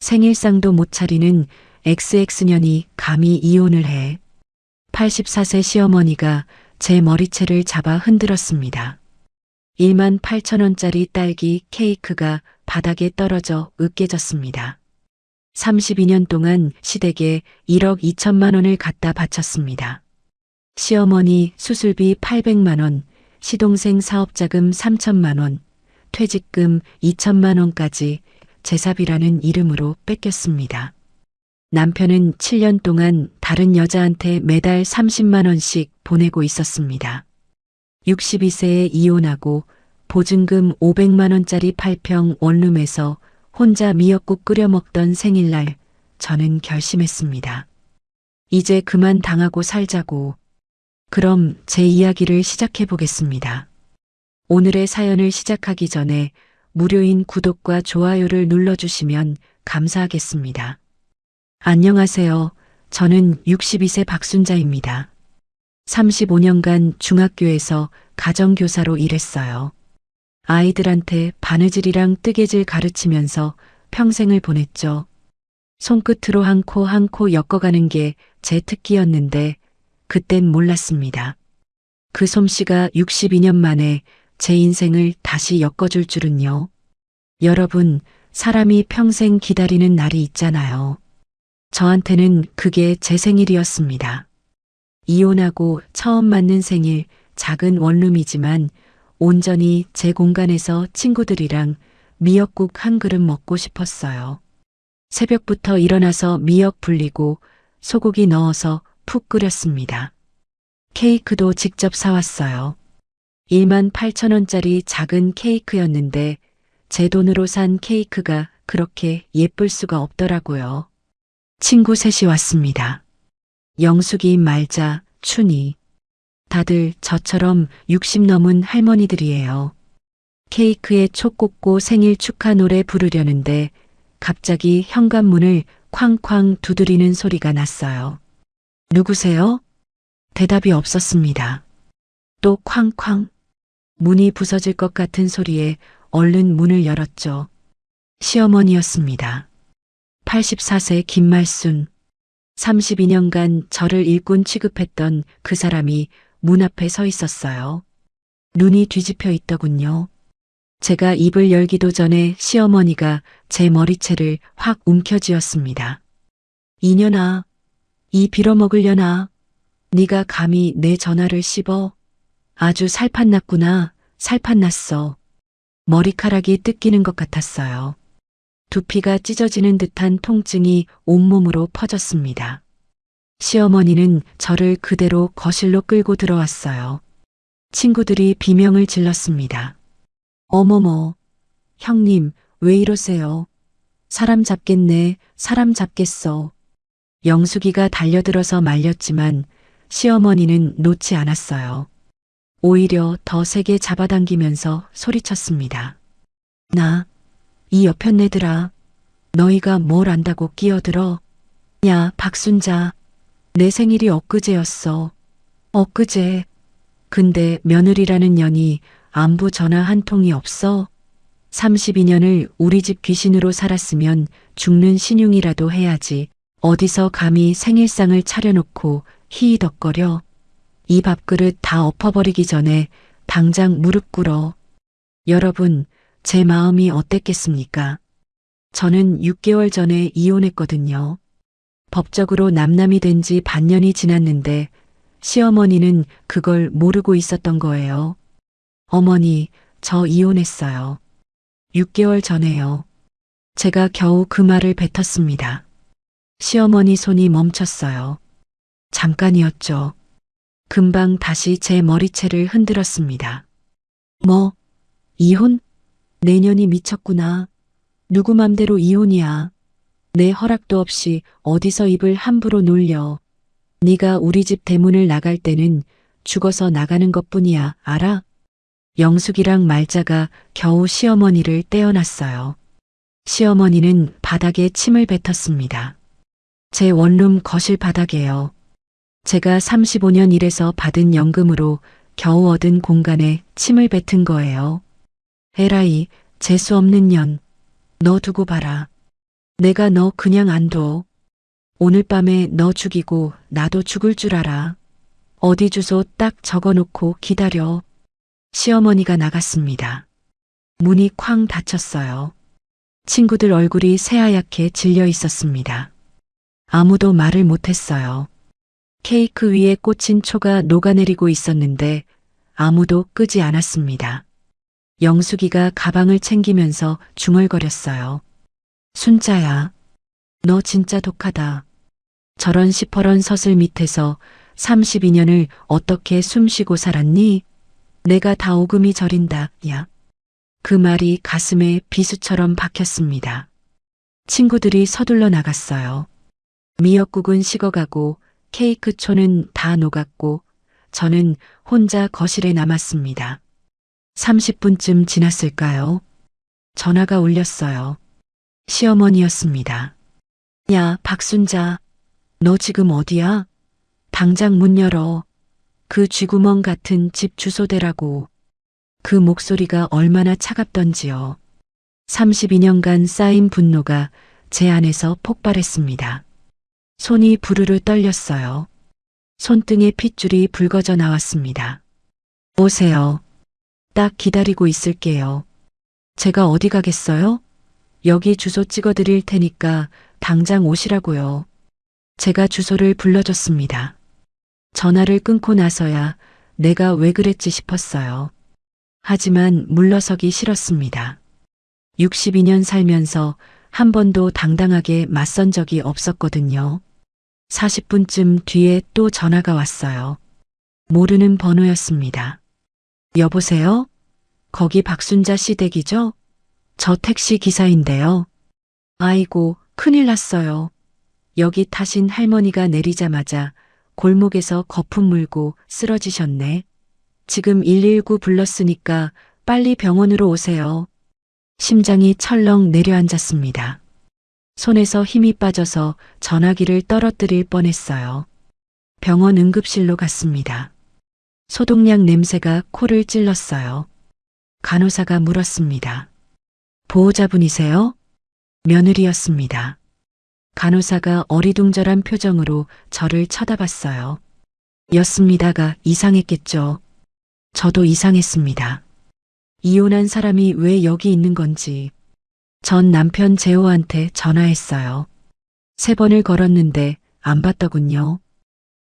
생일상도 못 차리는 XX년이 감히 이혼을 해. 84세 시어머니가 제 머리채를 잡아 흔들었습니다. 18,000원짜리 딸기 케이크가 바닥에 떨어져 으깨졌습니다. 32년 동안 시댁에 1억 2천만 원을 갖다 바쳤습니다. 시어머니 수술비 800만 원, 시동생 사업자금 3천만 원, 퇴직금 2천만 원까지 제사비라는 이름으로 뺏겼습니다. 남편은 7년 동안 다른 여자한테 매달 30만 원씩 보내고 있었습니다. 62세에 이혼하고 보증금 500만 원짜리 8평 원룸에서 혼자 미역국 끓여 먹던 생일날 저는 결심했습니다. 이제 그만 당하고 살자고. 그럼 제 이야기를 시작해 보겠습니다. 오늘의 사연을 시작하기 전에 무료인 구독과 좋아요를 눌러주시면 감사하겠습니다. 안녕하세요. 저는 62세 박순자입니다. 35년간 중학교에서 가정교사로 일했어요. 아이들한테 바느질이랑 뜨개질 가르치면서 평생을 보냈죠. 손끝으로 한 코 한 코 엮어가는 게 제 특기였는데 그땐 몰랐습니다. 그 솜씨가 62년 만에 제 인생을 다시 엮어줄 줄은요. 여러분, 사람이 평생 기다리는 날이 있잖아요. 저한테는 그게 제 생일이었습니다. 이혼하고 처음 맞는 생일, 작은 원룸이지만 온전히 제 공간에서 친구들이랑 미역국 한 그릇 먹고 싶었어요. 새벽부터 일어나서 미역 불리고 소고기 넣어서 푹 끓였습니다. 케이크도 직접 사왔어요. 18,000원짜리 작은 케이크였는데 제 돈으로 산 케이크가 그렇게 예쁠 수가 없더라고요. 친구 셋이 왔습니다. 영숙이, 말자, 춘희. 다들 저처럼 60 넘은 할머니들이에요. 케이크에 촉 꽂고 생일 축하 노래 부르려는데 갑자기 현관문을 쾅쾅 두드리는 소리가 났어요. 누구세요? 대답이 없었습니다. 또 쾅쾅. 문이 부서질 것 같은 소리에 얼른 문을 열었죠. 시어머니였습니다. 84세 김말순. 32년간 저를 일꾼 취급했던 그 사람이 문 앞에 서 있었어요. 눈이 뒤집혀 있더군요. 제가 입을 열기도 전에 시어머니가 제 머리채를 확 움켜쥐었습니다. 이년아, 이 빌어먹으려나? 네가 감히 내 전화를 씹어? 아주 살판났구나. 살판났어. 머리카락이 뜯기는 것 같았어요. 두피가 찢어지는 듯한 통증이 온몸으로 퍼졌습니다. 시어머니는 저를 그대로 거실로 끌고 들어왔어요. 친구들이 비명을 질렀습니다. 어머머, 형님, 왜 이러세요? 사람 잡겠네, 사람 잡겠어. 영숙이가 달려들어서 말렸지만 시어머니는 놓지 않았어요. 오히려 더 세게 잡아당기면서 소리쳤습니다. 이 여편네들아, 너희가 뭘 안다고 끼어들어? 야, 박순자, 내 생일이 엊그제였어. 엊그제. 근데 며느리라는 년이 안부 전화 한 통이 없어? 32년을 우리 집 귀신으로 살았으면 죽는 신용이라도 해야지. 어디서 감히 생일상을 차려놓고 히히덕거려. 이 밥그릇 다 엎어버리기 전에 당장 무릎 꿇어. 여러분, 제 마음이 어땠겠습니까? 저는 6개월 전에 이혼했거든요. 법적으로 남남이 된 지 반년이 지났는데 시어머니는 그걸 모르고 있었던 거예요. 어머니, 저 이혼했어요. 6개월 전에요. 제가 겨우 그 말을 뱉었습니다. 시어머니 손이 멈췄어요. 잠깐이었죠. 금방 다시 제 머리채를 흔들었습니다. 뭐, 이혼? 내년이 미쳤구나. 누구 맘대로 이혼이야. 내 허락도 없이 어디서 입을 함부로 놀려. 네가 우리 집 대문을 나갈 때는 죽어서 나가는 것뿐이야, 알아? 영숙이랑 말자가 겨우 시어머니를 떼어놨어요. 시어머니는 바닥에 침을 뱉었습니다. 제 원룸 거실 바닥에요. 제가 35년 일해서 받은 연금으로 겨우 얻은 공간에 침을 뱉은 거예요. 에라이, 재수 없는 년. 너 두고 봐라. 내가 너 그냥 안 둬. 오늘 밤에 너 죽이고 나도 죽을 줄 알아. 어디 주소 딱 적어놓고 기다려. 시어머니가 나갔습니다. 문이 쾅 닫혔어요. 친구들 얼굴이 새하얗게 질려 있었습니다. 아무도 말을 못했어요. 케이크 위에 꽂힌 초가 녹아내리고 있었는데 아무도 끄지 않았습니다. 영숙이가 가방을 챙기면서 중얼거렸어요. 순자야, 너 진짜 독하다. 저런 시퍼런 서슬 밑에서 32년을 어떻게 숨쉬고 살았니? 내가 다 오금이 저린다, 야. 그 말이 가슴에 비수처럼 박혔습니다. 친구들이 서둘러 나갔어요. 미역국은 식어가고 케이크 초는 다 녹았고 저는 혼자 거실에 남았습니다. 30분쯤 지났을까요? 전화가 울렸어요. 시어머니였습니다. 야, 박순자, 너 지금 어디야? 당장 문 열어. 그 쥐구멍 같은 집 주소대라고. 그 목소리가 얼마나 차갑던지요. 32년간 쌓인 분노가 제 안에서 폭발했습니다. 손이 부르르 떨렸어요. 손등에 핏줄이 붉어져 나왔습니다. 오세요. 딱 기다리고 있을게요. 제가 어디 가겠어요? 여기 주소 찍어드릴 테니까 당장 오시라고요. 제가 주소를 불러줬습니다. 전화를 끊고 나서야 내가 왜 그랬지 싶었어요. 하지만 물러서기 싫었습니다. 62년 살면서 한 번도 당당하게 맞선 적이 없었거든요. 40분쯤 뒤에 또 전화가 왔어요. 모르는 번호였습니다. 여보세요? 거기 박순자 씨 댁이죠? 저 택시 기사인데요. 아이고, 큰일 났어요. 여기 타신 할머니가 내리자마자 골목에서 거품 물고 쓰러지셨네. 지금 119 불렀으니까 빨리 병원으로 오세요. 심장이 철렁 내려앉았습니다. 손에서 힘이 빠져서 전화기를 떨어뜨릴 뻔했어요. 병원 응급실로 갔습니다. 소독약 냄새가 코를 찔렀어요. 간호사가 물었습니다. 보호자분이세요? 며느리였습니다. 간호사가 어리둥절한 표정으로 저를 쳐다봤어요. 였습니다가 이상했겠죠. 저도 이상했습니다. 이혼한 사람이 왜 여기 있는 건지. 전 남편 재호한테 전화했어요. 3번을 걸었는데 안 받더군요.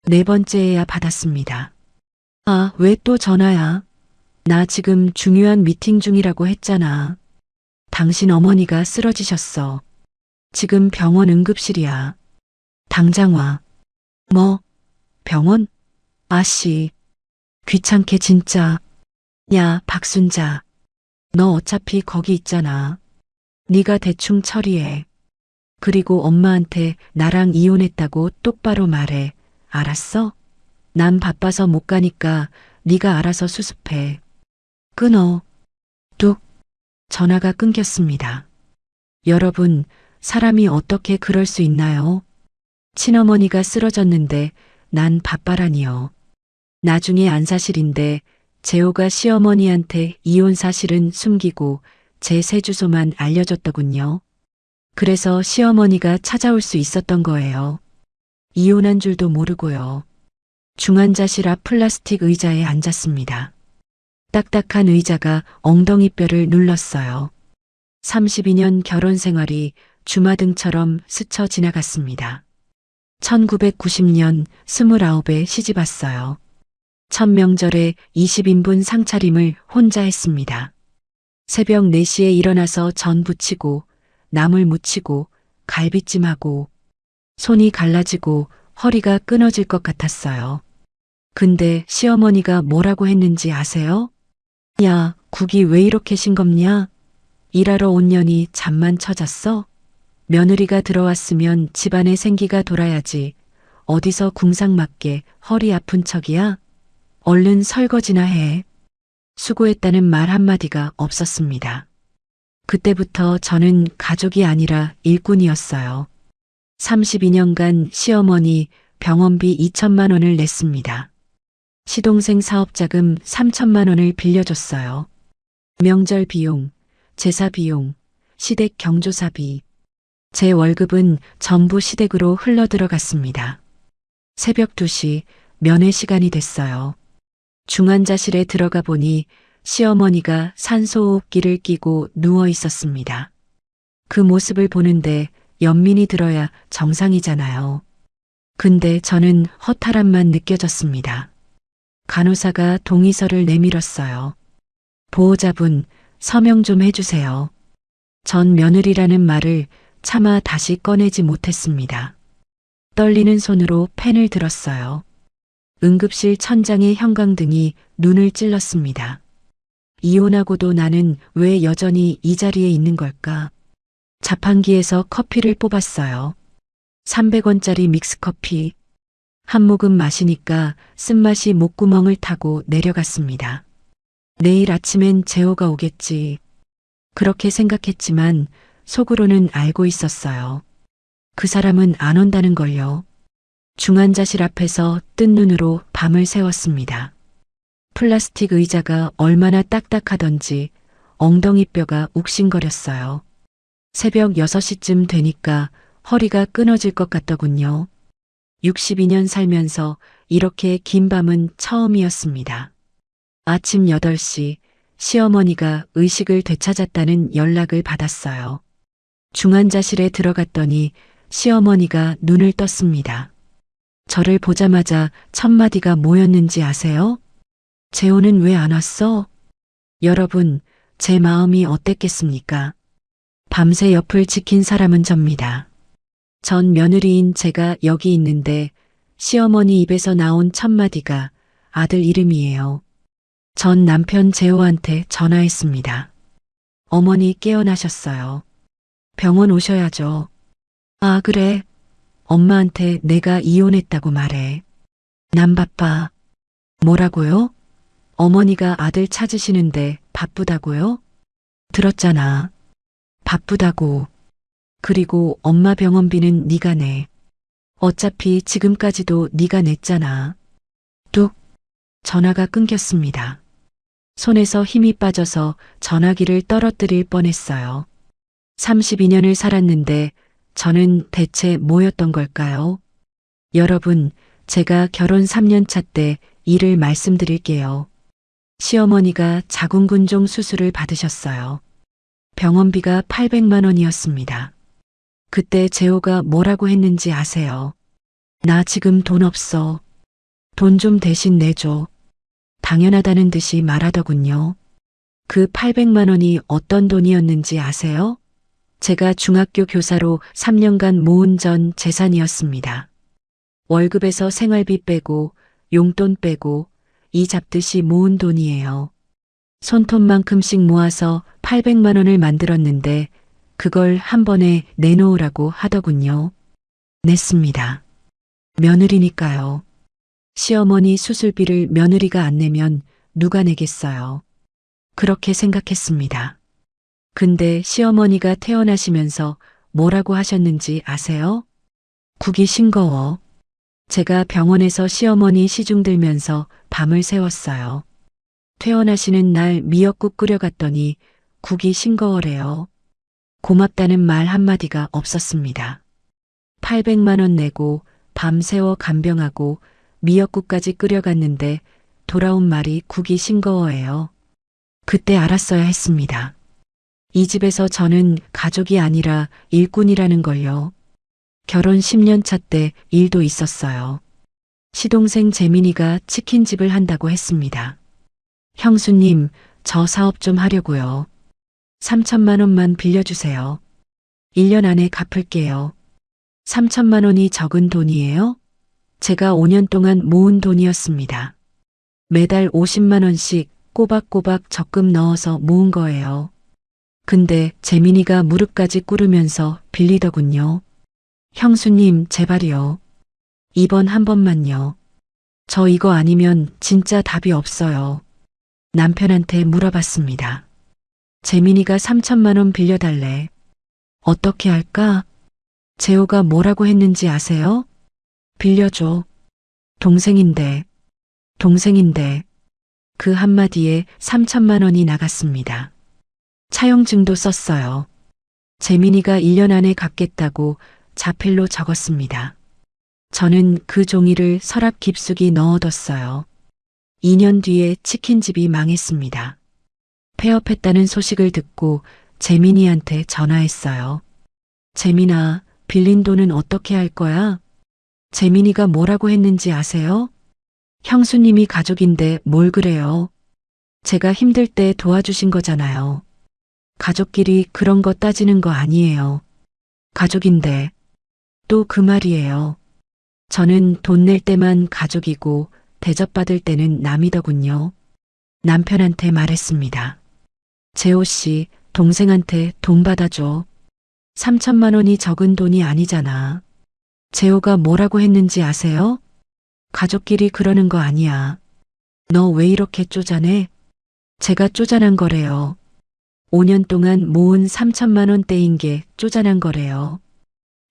4번째에야 받았습니다. 아, 왜 또 전화야? 나 지금 중요한 미팅 중이라고 했잖아. 당신 어머니가 쓰러지셨어. 지금 병원 응급실이야. 당장 와. 뭐? 병원? 아씨. 귀찮게 진짜. 야, 박순자. 너 어차피 거기 있잖아. 네가 대충 처리해. 그리고 엄마한테 나랑 이혼했다고 똑바로 말해. 알았어? 난 바빠서 못 가니까 네가 알아서 수습해. 끊어. 뚝. 전화가 끊겼습니다. 여러분, 사람이 어떻게 그럴 수 있나요? 친어머니가 쓰러졌는데 난 바빠라니요. 나중에 안사실인데 재호가 시어머니한테 이혼 사실은 숨기고 제 새 주소만 알려줬더군요. 그래서 시어머니가 찾아올 수 있었던 거예요. 이혼한 줄도 모르고요. 중환자실 앞 플라스틱 의자에 앉았습니다. 딱딱한 의자가 엉덩이뼈를 눌렀어요. 32년 결혼 생활이 주마등처럼 스쳐 지나갔습니다. 1990년 29에 시집 왔어요. 첫 명절에 20인분 상차림을 혼자 했습니다. 새벽 4시에 일어나서 전 부치고 나물 무치고 갈비찜하고 손이 갈라지고 허리가 끊어질 것 같았어요. 근데 시어머니가 뭐라고 했는지 아세요? 야, 국이 왜 이렇게 싱겁냐? 일하러 온 년이 잠만 쳐잤어? 며느리가 들어왔으면 집안에 생기가 돌아야지. 어디서 궁상맞게 허리 아픈 척이야? 얼른 설거지나 해. 수고했다는 말 한마디가 없었습니다. 그때부터 저는 가족이 아니라 일꾼이었어요. 32년간 시어머니 병원비 2천만 원을 냈습니다. 시동생 사업자금 3천만 원을 빌려줬어요. 명절 비용, 제사 비용, 시댁 경조사비. 제 월급은 전부 시댁으로 흘러들어갔습니다. 새벽 2시 면회 시간이 됐어요. 중환자실에 들어가 보니 시어머니가 산소호흡기를 끼고 누워 있었습니다. 그 모습을 보는데 연민이 들어야 정상이잖아요. 근데 저는 허탈함만 느껴졌습니다. 간호사가 동의서를 내밀었어요. 보호자분, 서명 좀 해주세요. 전 며느리라는 말을 차마 다시 꺼내지 못했습니다. 떨리는 손으로 펜을 들었어요. 응급실 천장의 형광등이 눈을 찔렀습니다. 이혼하고도 나는 왜 여전히 이 자리에 있는 걸까? 자판기에서 커피를 뽑았어요. 300원짜리 믹스커피. 한 모금 마시니까 쓴맛이 목구멍을 타고 내려갔습니다. 내일 아침엔 재호가 오겠지. 그렇게 생각했지만 속으로는 알고 있었어요. 그 사람은 안 온다는 걸요. 중환자실 앞에서 뜬 눈으로 밤을 새웠습니다. 플라스틱 의자가 얼마나 딱딱하던지 엉덩이뼈가 욱신거렸어요. 새벽 6시쯤 되니까 허리가 끊어질 것 같더군요. 62년 살면서 이렇게 긴 밤은 처음이었습니다. 아침 8시 시어머니가 의식을 되찾았다는 연락을 받았어요. 중환자실에 들어갔더니 시어머니가 눈을 떴습니다. 저를 보자마자 첫마디가 뭐였는지 아세요? 재호는 왜 안 왔어? 여러분, 제 마음이 어땠겠습니까? 밤새 옆을 지킨 사람은 접니다. 전 며느리인 제가 여기 있는데 시어머니 입에서 나온 첫마디가 아들 이름이에요. 전 남편 재호한테 전화했습니다. 어머니 깨어나셨어요. 병원 오셔야죠. 아, 그래. 엄마한테 내가 이혼했다고 말해. 난 바빠. 뭐라고요? 어머니가 아들 찾으시는데 바쁘다고요? 들었잖아. 바쁘다고. 그리고 엄마 병원비는 네가 내. 어차피 지금까지도 네가 냈잖아. 뚝. 전화가 끊겼습니다. 손에서 힘이 빠져서 전화기를 떨어뜨릴 뻔했어요. 32년을 살았는데 저는 대체 뭐였던 걸까요? 여러분, 제가 결혼 3년 차 때 일을 말씀드릴게요. 시어머니가 자궁근종 수술을 받으셨어요. 병원비가 800만 원이었습니다. 그때 재호가 뭐라고 했는지 아세요? 나 지금 돈 없어. 돈 좀 대신 내줘. 당연하다는 듯이 말하더군요. 그 800만 원이 어떤 돈이었는지 아세요? 제가 중학교 교사로 3년간 모은 전 재산이었습니다. 월급에서 생활비 빼고 용돈 빼고 이 잡듯이 모은 돈이에요. 손톱만큼씩 모아서 800만 원을 만들었는데 그걸 한 번에 내놓으라고 하더군요. 냈습니다. 며느리니까요. 시어머니 수술비를 며느리가 안 내면 누가 내겠어요. 그렇게 생각했습니다. 근데 시어머니가 퇴원하시면서 뭐라고 하셨는지 아세요? 국이 싱거워. 제가 병원에서 시어머니 시중 들면서 밤을 새웠어요. 퇴원하시는 날 미역국 끓여갔더니 국이 싱거워래요. 고맙다는 말 한마디가 없었습니다. 800만 원 내고 밤새워 간병하고 미역국까지 끓여갔는데 돌아온 말이 국이 싱거워해요. 그때 알았어야 했습니다. 이 집에서 저는 가족이 아니라 일꾼이라는 걸요. 결혼 10년 차 때 일도 있었어요. 시동생 재민이가 치킨집을 한다고 했습니다. 형수님, 저 사업 좀 하려고요. 3천만 원만 빌려주세요. 1년 안에 갚을게요. 3천만 원이 적은 돈이에요? 제가 5년 동안 모은 돈이었습니다. 매달 50만 원씩 꼬박꼬박 적금 넣어서 모은 거예요. 근데 재민이가 무릎까지 꿇으면서 빌리더군요. 형수님, 제발이요. 이번 한 번만요. 저 이거 아니면 진짜 답이 없어요. 남편한테 물어봤습니다. 재민이가 3천만 원 빌려달래. 어떻게 할까? 재호가 뭐라고 했는지 아세요? 빌려줘. 동생인데. 그 한마디에 3천만 원이 나갔습니다. 차용증도 썼어요. 재민이가 1년 안에 갚겠다고 자필로 적었습니다. 저는 그 종이를 서랍 깊숙이 넣어뒀어요. 2년 뒤에 치킨집이 망했습니다. 폐업했다는 소식을 듣고 재민이한테 전화했어요. 재민아, 빌린 돈은 어떻게 할 거야? 재민이가 뭐라고 했는지 아세요? 형수님이 가족인데 뭘 그래요? 제가 힘들 때 도와주신 거잖아요. 가족끼리 그런 거 따지는 거 아니에요. 가족인데 또 그 말이에요. 저는 돈 낼 때만 가족이고 대접받을 때는 남이더군요. 남편한테 말했습니다. 재호 씨, 동생한테 돈 받아줘. 3천만 원이 적은 돈이 아니잖아. 재호가 뭐라고 했는지 아세요? 가족끼리 그러는 거 아니야. 너 왜 이렇게 쪼잔해? 제가 쪼잔한 거래요. 5년 동안 모은 3천만 원대인 게 쪼잔한 거래요.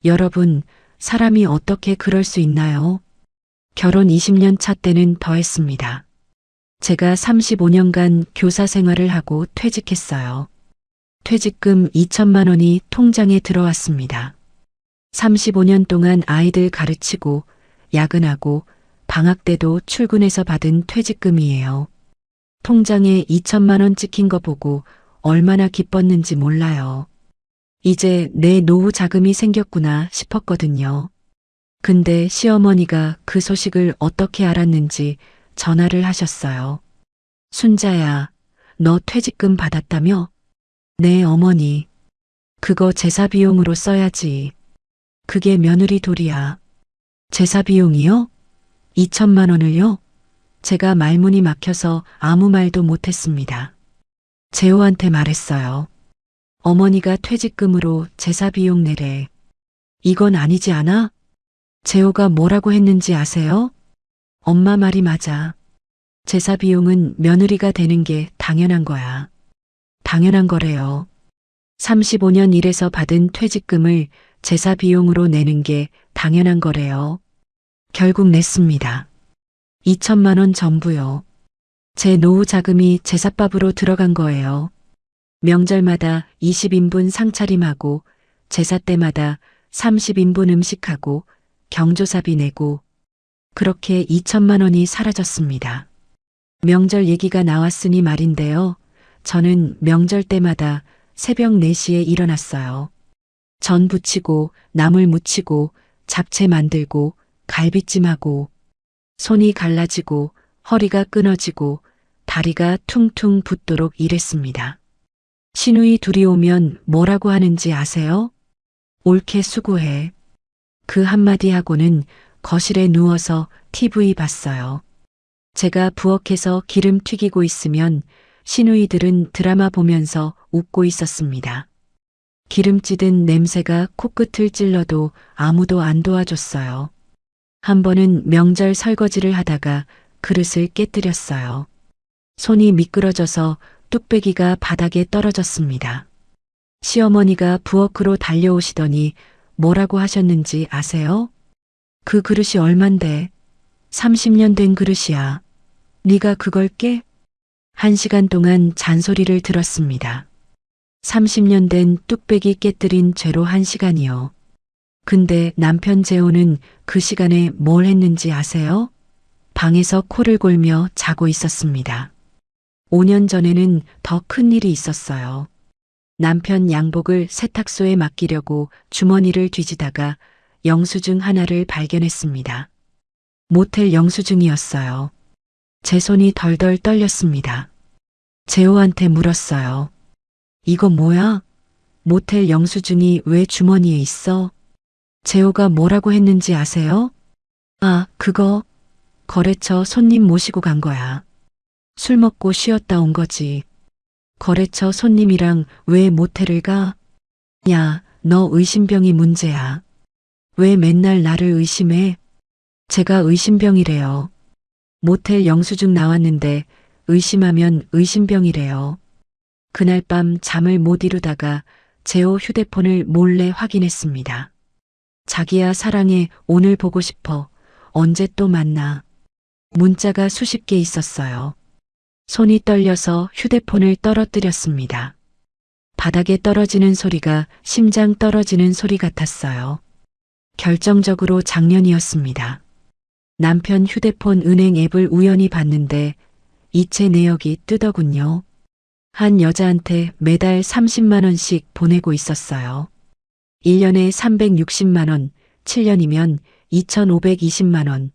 여러분, 사람이 어떻게 그럴 수 있나요? 결혼 20년 차 때는 더 했습니다. 제가 35년간 교사 생활을 하고 퇴직했어요. 퇴직금 2천만 원이 통장에 들어왔습니다. 35년 동안 아이들 가르치고 야근하고 방학 때도 출근해서 받은 퇴직금이에요. 통장에 2천만 원 찍힌 거 보고 얼마나 기뻤는지 몰라요. 이제 내 노후 자금이 생겼구나 싶었거든요. 근데 시어머니가 그 소식을 어떻게 알았는지 전화를 하셨어요. 순자야, 너 퇴직금 받았다며? 네, 어머니. 그거 제사 비용으로 써야지. 그게 며느리 도리야. 제사 비용이요? 2천만 원을요? 제가 말문이 막혀서 아무 말도 못했습니다. 재호한테 말했어요. 어머니가 퇴직금으로 제사 비용 내래. 이건 아니지 않아? 재호가 뭐라고 했는지 아세요? 엄마 말이 맞아. 제사 비용은 며느리가 되는 게 당연한 거야. 당연한 거래요. 35년 일해서 받은 퇴직금을 제사 비용으로 내는 게 당연한 거래요. 결국 냈습니다. 2천만 원 전부요. 제 노후 자금이 제사밥으로 들어간 거예요. 명절마다 20인분 상차림하고 제사 때마다 30인분 음식하고 경조사비 내고 그렇게 2천만 원이 사라졌습니다. 명절 얘기가 나왔으니 말인데요. 저는 명절 때마다 새벽 4시에 일어났어요. 전 부치고 나물 무치고 잡채 만들고 갈비찜하고 손이 갈라지고 허리가 끊어지고 다리가 퉁퉁 붓도록 일했습니다. 시누이 둘이 오면 뭐라고 하는지 아세요? 옳게 수고해. 그 한마디 하고는 거실에 누워서 TV 봤어요. 제가 부엌에서 기름 튀기고 있으면 시누이들은 드라마 보면서 웃고 있었습니다. 기름 찌든 냄새가 코끝을 찔러도 아무도 안 도와줬어요. 한 번은 명절 설거지를 하다가 그릇을 깨뜨렸어요. 손이 미끄러져서 뚝배기가 바닥에 떨어졌습니다. 시어머니가 부엌으로 달려오시더니 뭐라고 하셨는지 아세요? 그 그릇이 얼만데? 30년 된 그릇이야. 네가 그걸 깨? 1시간 동안 잔소리를 들었습니다. 30년 된 뚝배기 깨뜨린 죄로 1시간이요. 근데 남편 재호는 그 시간에 뭘 했는지 아세요? 방에서 코를 골며 자고 있었습니다. 5년 전에는 더 큰 일이 있었어요. 남편 양복을 세탁소에 맡기려고 주머니를 뒤지다가 영수증 하나를 발견했습니다. 모텔 영수증이었어요. 제 손이 덜덜 떨렸습니다. 재호한테 물었어요. 이거 뭐야? 모텔 영수증이 왜 주머니에 있어? 재호가 뭐라고 했는지 아세요? 아, 그거 거래처 손님 모시고 간 거야. 술 먹고 쉬었다 온 거지. 거래처 손님이랑 왜 모텔을 가? 야, 너 의심병이 문제야. 왜 맨날 나를 의심해? 제가 의심병이래요. 모텔 영수증 나왔는데 의심하면 의심병이래요. 그날 밤 잠을 못 이루다가 재호 휴대폰을 몰래 확인했습니다. 자기야 사랑해, 오늘 보고 싶어. 언제 또 만나. 문자가 수십 개 있었어요. 손이 떨려서 휴대폰을 떨어뜨렸습니다. 바닥에 떨어지는 소리가 심장 떨어지는 소리 같았어요. 결정적으로 작년이었습니다. 남편 휴대폰 은행 앱을 우연히 봤는데 이체 내역이 뜨더군요. 한 여자한테 매달 30만 원씩 보내고 있었어요. 1년에 360만 원, 7년이면 2,520만 원.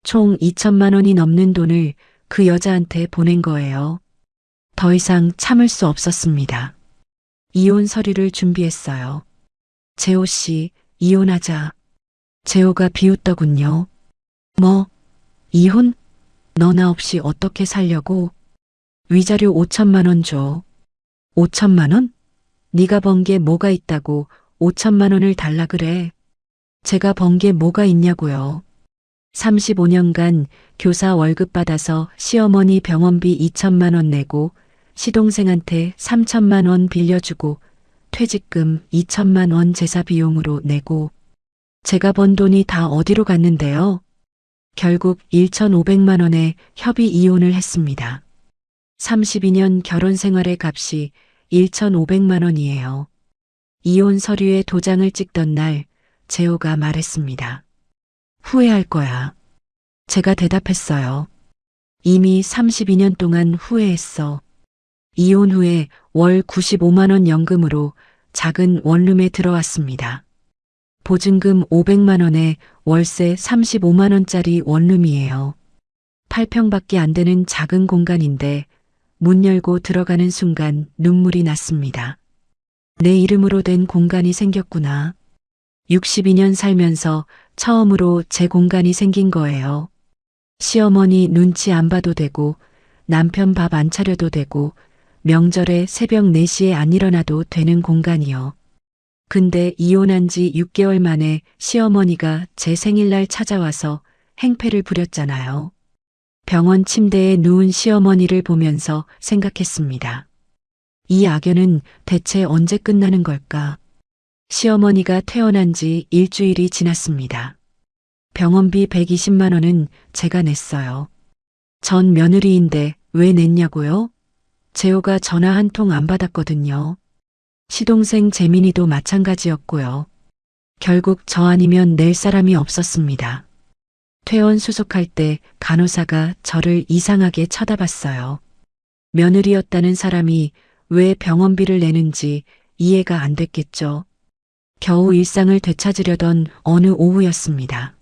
총 2천만 원이 넘는 돈을 그 여자한테 보낸 거예요. 더 이상 참을 수 없었습니다. 이혼 서류를 준비했어요. 재호 씨, 이혼하자. 재호가 비웃더군요. 뭐, 이혼? 너 나 없이 어떻게 살려고? 위자료 5천만 원 줘. 5천만 원? 네가 번 게 뭐가 있다고 5천만 원을 달라 그래. 제가 번 게 뭐가 있냐고요. 35년간 교사 월급 받아서 시어머니 병원비 2천만 원 내고 시동생한테 3천만 원 빌려주고 퇴직금 2천만 원 제사 비용으로 내고 제가 번 돈이 다 어디로 갔는데요. 결국 1,500만 원에 협의 이혼을 했습니다. 32년 결혼 생활의 값이 1,500만 원이에요. 이혼 서류에 도장을 찍던 날 재호가 말했습니다. 후회할 거야. 제가 대답했어요. 이미 32년 동안 후회했어. 이혼 후에 월 95만 원 연금으로 작은 원룸에 들어왔습니다. 보증금 500만 원에 월세 35만 원짜리 원룸이에요. 8평밖에 안 되는 작은 공간인데 문 열고 들어가는 순간 눈물이 났습니다. 내 이름으로 된 공간이 생겼구나. 62년 살면서 처음으로 제 공간이 생긴 거예요. 시어머니 눈치 안 봐도 되고 남편 밥 안 차려도 되고 명절에 새벽 4시에 안 일어나도 되는 공간이요. 근데 이혼한 지 6개월 만에 시어머니가 제 생일날 찾아와서 행패를 부렸잖아요. 병원 침대에 누운 시어머니를 보면서 생각했습니다. 이 악연은 대체 언제 끝나는 걸까? 시어머니가 퇴원한 지 일주일이 지났습니다. 병원비 120만 원은 제가 냈어요. 전 며느리인데 왜 냈냐고요? 재호가 전화 한 통 안 받았거든요. 시동생 재민이도 마찬가지였고요. 결국 저 아니면 낼 사람이 없었습니다. 퇴원 수속할 때 간호사가 저를 이상하게 쳐다봤어요. 며느리였다는 사람이 왜 병원비를 내는지 이해가 안 됐겠죠. 겨우 일상을 되찾으려던 어느 오후였습니다.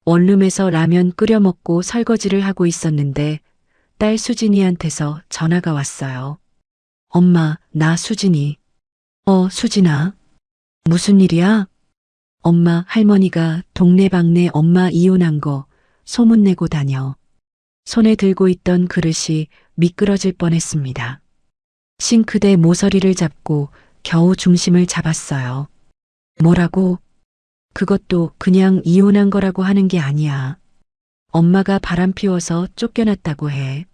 원룸에서 라면 끓여 먹고 설거지를 하고 있었는데 딸 수진이한테서 전화가 왔어요. 엄마, 나 수진이. 수진아. 무슨 일이야? 엄마, 할머니가 동네방네 엄마 이혼한 거 소문내고 다녀. 손에 들고 있던 그릇이 미끄러질 뻔했습니다. 싱크대 모서리를 잡고 겨우 중심을 잡았어요. 뭐라고? 그것도 그냥 이혼한 거라고 하는 게 아니야. 엄마가 바람 피워서 쫓겨났다고 해.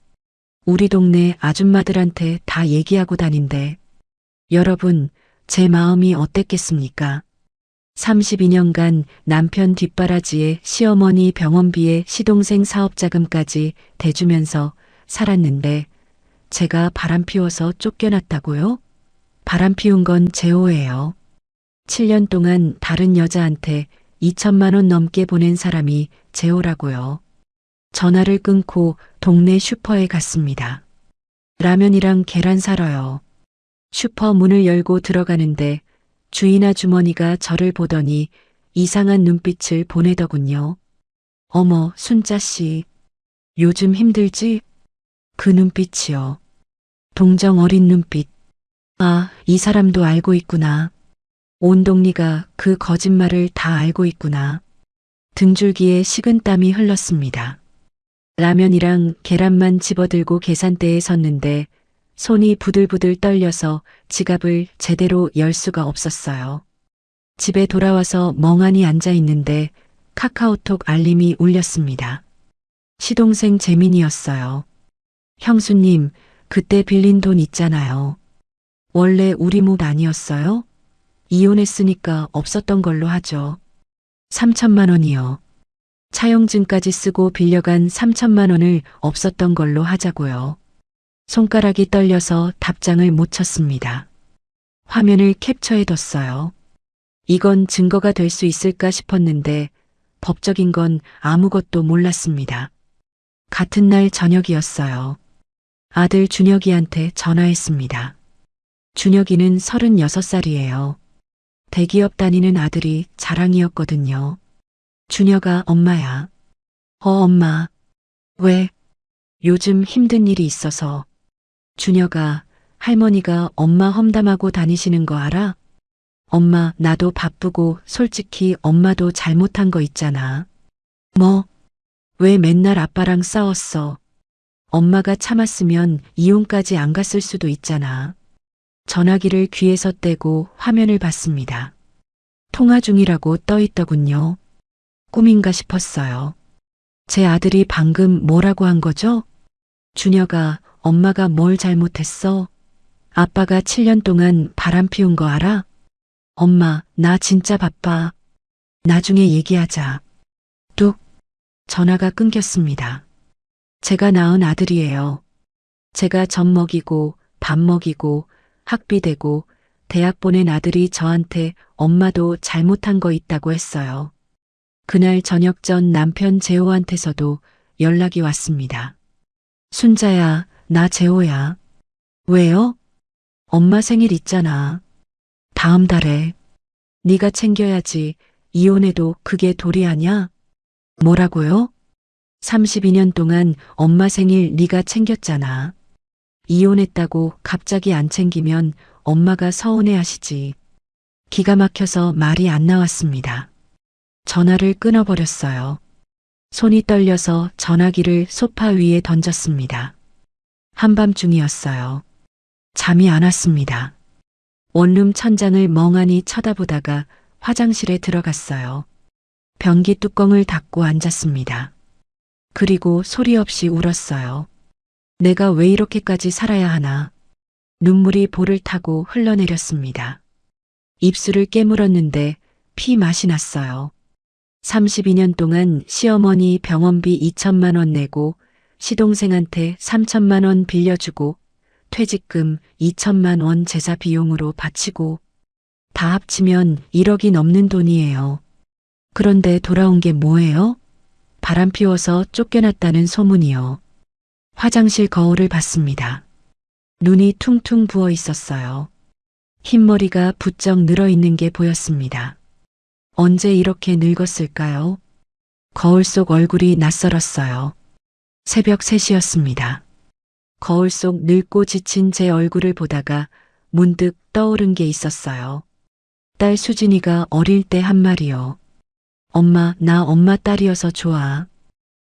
우리 동네 아줌마들한테 다 얘기하고 다닌대. 여러분, 제 마음이 어땠겠습니까? 32년간 남편 뒷바라지에 시어머니 병원비에 시동생 사업자금까지 대주면서 살았는데 제가 바람 피워서 쫓겨났다고요? 바람 피운 건 재호예요. 7년 동안 다른 여자한테 2천만 원 넘게 보낸 사람이 재호라고요. 전화를 끊고 동네 슈퍼에 갔습니다. 라면이랑 계란 사러요. 슈퍼 문을 열고 들어가는데 주인 아주머니가 저를 보더니 이상한 눈빛을 보내더군요. 어머, 순자씨. 요즘 힘들지? 그 눈빛이요. 동정 어린 눈빛. 아, 이 사람도 알고 있구나. 온 동리가 그 거짓말을 다 알고 있구나. 등줄기에 식은땀이 흘렀습니다. 라면이랑 계란만 집어들고 계산대에 섰는데 손이 부들부들 떨려서 지갑을 제대로 열 수가 없었어요. 집에 돌아와서 멍하니 앉아 있는데 카카오톡 알림이 울렸습니다. 시동생 재민이었어요. 형수님, 그때 빌린 돈 있잖아요. 원래 우리 몫 아니었어요? 이혼했으니까 없었던 걸로 하죠. 3천만 원이요. 차용증까지 쓰고 빌려간 3천만 원을 없었던 걸로 하자고요. 손가락이 떨려서 답장을 못 쳤습니다. 화면을 캡처해뒀어요. 이건 증거가 될 수 있을까 싶었는데 법적인 건 아무것도 몰랐습니다. 같은 날 저녁이었어요. 아들 준혁이한테 전화했습니다. 준혁이는 36살이에요. 대기업 다니는 아들이 자랑이었거든요. 준혁아, 엄마야. 엄마. 왜? 요즘 힘든 일이 있어서. 준혁아, 할머니가 엄마 험담하고 다니시는 거 알아? 엄마, 나도 바쁘고 솔직히 엄마도 잘못한 거 있잖아. 뭐? 왜 맨날 아빠랑 싸웠어? 엄마가 참았으면 이혼까지 안 갔을 수도 있잖아. 전화기를 귀에서 떼고 화면을 봤습니다. 통화 중이라고 떠 있더군요. 꿈인가 싶었어요. 제 아들이 방금 뭐라고 한 거죠? 준혁아, 엄마가 뭘 잘못했어? 아빠가 7년 동안 바람 피운 거 알아? 엄마, 나 진짜 바빠. 나중에 얘기하자. 뚝. 전화가 끊겼습니다. 제가 낳은 아들이에요. 제가 젖 먹이고 밥 먹이고 학비 대고 대학 보낸 아들이 저한테 엄마도 잘못한 거 있다고 했어요. 그날 저녁 전 남편 재호한테서도 연락이 왔습니다. 순자야, 나 재호야. 왜요? 엄마 생일 있잖아. 다음 달에. 네가 챙겨야지. 이혼해도 그게 도리하냐? 뭐라고요? 32년 동안 엄마 생일 네가 챙겼잖아. 이혼했다고 갑자기 안 챙기면 엄마가 서운해하시지. 기가 막혀서 말이 안 나왔습니다. 전화를 끊어버렸어요. 손이 떨려서 전화기를 소파 위에 던졌습니다. 한밤중이었어요. 잠이 안 왔습니다. 원룸 천장을 멍하니 쳐다보다가 화장실에 들어갔어요. 변기 뚜껑을 닫고 앉았습니다. 그리고 소리 없이 울었어요. 내가 왜 이렇게까지 살아야 하나. 눈물이 볼을 타고 흘러내렸습니다. 입술을 깨물었는데 피 맛이 났어요. 32년 동안 시어머니 병원비 2천만 원 내고 시동생한테 3천만 원 빌려주고 퇴직금 2천만 원 제사 비용으로 바치고 다 합치면 1억이 넘는 돈이에요. 그런데 돌아온 게 뭐예요? 바람 피워서 쫓겨났다는 소문이요. 화장실 거울을 봤습니다. 눈이 퉁퉁 부어 있었어요. 흰머리가 부쩍 늘어 있는 게 보였습니다. 언제 이렇게 늙었을까요? 거울 속 얼굴이 낯설었어요. 새벽 3시였습니다. 거울 속 늙고 지친 제 얼굴을 보다가 문득 떠오른 게 있었어요. 딸 수진이가 어릴 때 한 말이요. 엄마, 나 엄마 딸이어서 좋아.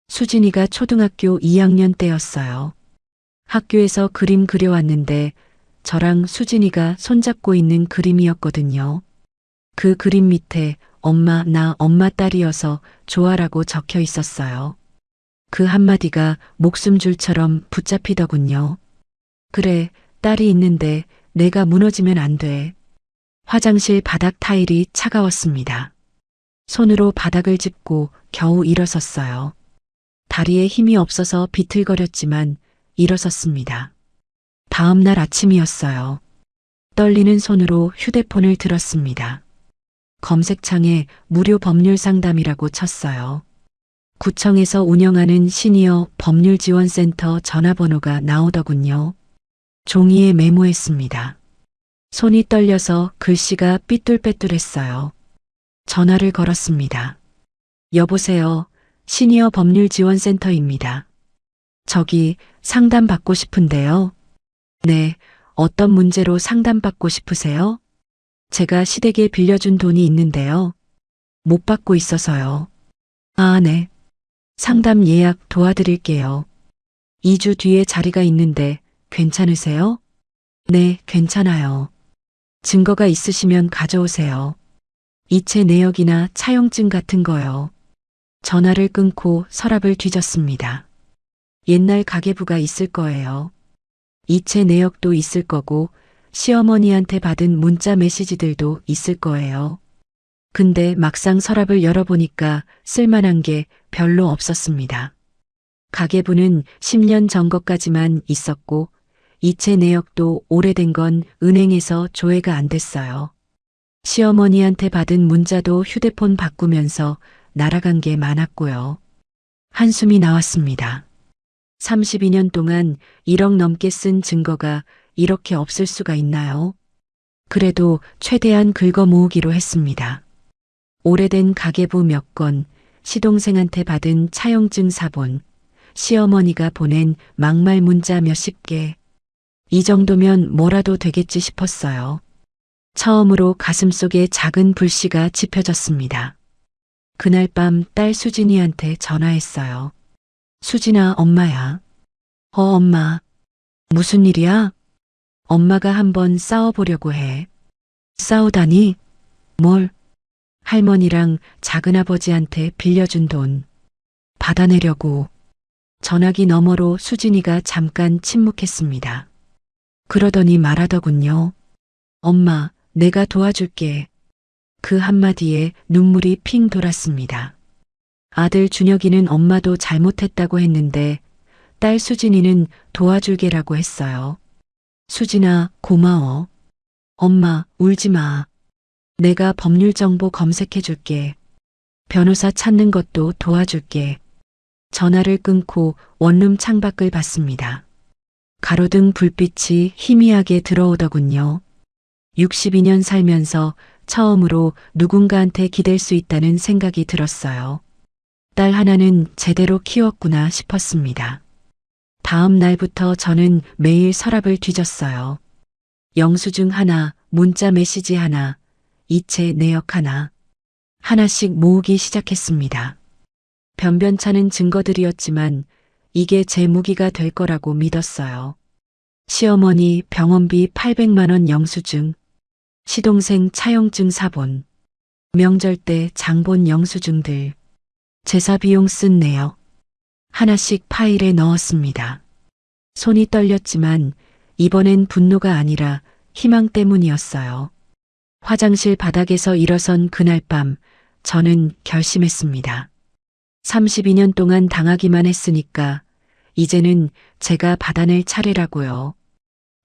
수진이가 초등학교 2학년 때였어요. 학교에서 그림 그려왔는데 저랑 수진이가 손잡고 있는 그림이었거든요. 그 그림 밑에 엄마, 나 엄마 딸이어서 좋아라고 적혀 있었어요. 그 한마디가 목숨줄처럼 붙잡히더군요. 그래, 딸이 있는데 내가 무너지면 안 돼. 화장실 바닥 타일이 차가웠습니다. 손으로 바닥을 짚고 겨우 일어섰어요. 다리에 힘이 없어서 비틀거렸지만 일어섰습니다. 다음 날 아침이었어요. 떨리는 손으로 휴대폰을 들었습니다. 검색창에 무료 법률 상담이라고 쳤어요. 구청에서 운영하는 시니어 법률지원센터 전화번호가 나오더군요. 종이에 메모했습니다. 손이 떨려서 글씨가 삐뚤빼뚤했어요. 전화를 걸었습니다. 여보세요. 시니어 법률지원센터입니다. 저기 상담받고 싶은데요. 네, 어떤 문제로 상담받고 싶으세요? 제가 시댁에 빌려준 돈이 있는데요. 못 받고 있어서요. 아, 네. 상담 예약 도와드릴게요. 2주 뒤에 자리가 있는데 괜찮으세요? 네, 괜찮아요. 증거가 있으시면 가져오세요. 이체 내역이나 차용증 같은 거요. 전화를 끊고 서랍을 뒤졌습니다. 옛날 가계부가 있을 거예요. 이체 내역도 있을 거고 시어머니한테 받은 문자 메시지들도 있을 거예요. 근데 막상 서랍을 열어보니까 쓸만한 게 별로 없었습니다. 가계부는 10년 전 것까지만 있었고 이체 내역도 오래된 건 은행에서 조회가 안 됐어요. 시어머니한테 받은 문자도 휴대폰 바꾸면서 날아간 게 많았고요. 한숨이 나왔습니다. 32년 동안 1억 넘게 쓴 증거가 이렇게 없을 수가 있나요? 그래도 최대한 긁어 모으기로 했습니다. 오래된 가계부 몇 건, 시동생한테 받은 차용증 사본, 시어머니가 보낸 막말 문자 몇십 개. 이 정도면 뭐라도 되겠지 싶었어요. 처음으로 가슴속에 작은 불씨가 지펴졌습니다. 그날 밤 딸 수진이한테 전화했어요. 수진아, 엄마야. 엄마. 무슨 일이야? 엄마가 한번 싸워보려고 해. 싸우다니? 뭘? 할머니랑 작은아버지한테 빌려준 돈 받아내려고. 전화기 너머로 수진이가 잠깐 침묵했습니다. 그러더니 말하더군요. 엄마, 내가 도와줄게. 그 한마디에 눈물이 핑 돌았습니다. 아들 준혁이는 엄마도 잘못했다고 했는데 딸 수진이는 도와줄게라고 했어요. 수진아, 고마워. 엄마, 울지 마. 내가 법률 정보 검색해 줄게. 변호사 찾는 것도 도와줄게. 전화를 끊고 원룸 창밖을 봤습니다. 가로등 불빛이 희미하게 들어오더군요. 62년 살면서 처음으로 누군가한테 기댈 수 있다는 생각이 들었어요. 딸 하나는 제대로 키웠구나 싶었습니다. 다음 날부터 저는 매일 서랍을 뒤졌어요. 영수증 하나, 문자 메시지 하나, 이체 내역 하나. 하나씩 모으기 시작했습니다. 변변찮은 증거들이었지만 이게 제 무기가 될 거라고 믿었어요. 시어머니 병원비 800만 원 영수증, 시동생 차용증 사본, 명절 때 장본 영수증들, 제사 비용 쓴 내역, 하나씩 파일에 넣었습니다. 손이 떨렸지만 이번엔 분노가 아니라 희망 때문이었어요. 화장실 바닥에서 일어선 그날 밤 저는 결심했습니다. 32년 동안 당하기만 했으니까 이제는 제가 받아낼 차례라고요.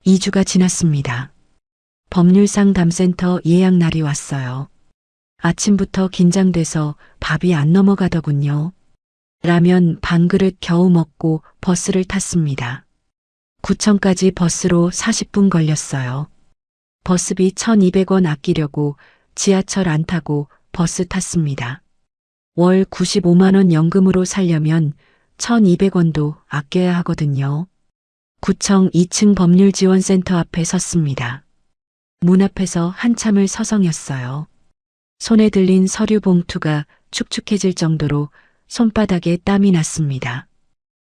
2주가 지났습니다. 법률상담센터 예약 날이 왔어요. 아침부터 긴장돼서 밥이 안 넘어가더군요. 라면 반 그릇 겨우 먹고 버스를 탔습니다. 구청까지 버스로 40분 걸렸어요. 버스비 1,200원 아끼려고 지하철 안 타고 버스 탔습니다. 월 95만 원 연금으로 살려면 1,200원도 아껴야 하거든요. 구청 2층 법률지원센터 앞에 섰습니다. 문 앞에서 한참을 서성였어요. 손에 들린 서류 봉투가 축축해질 정도로 손바닥에 땀이 났습니다.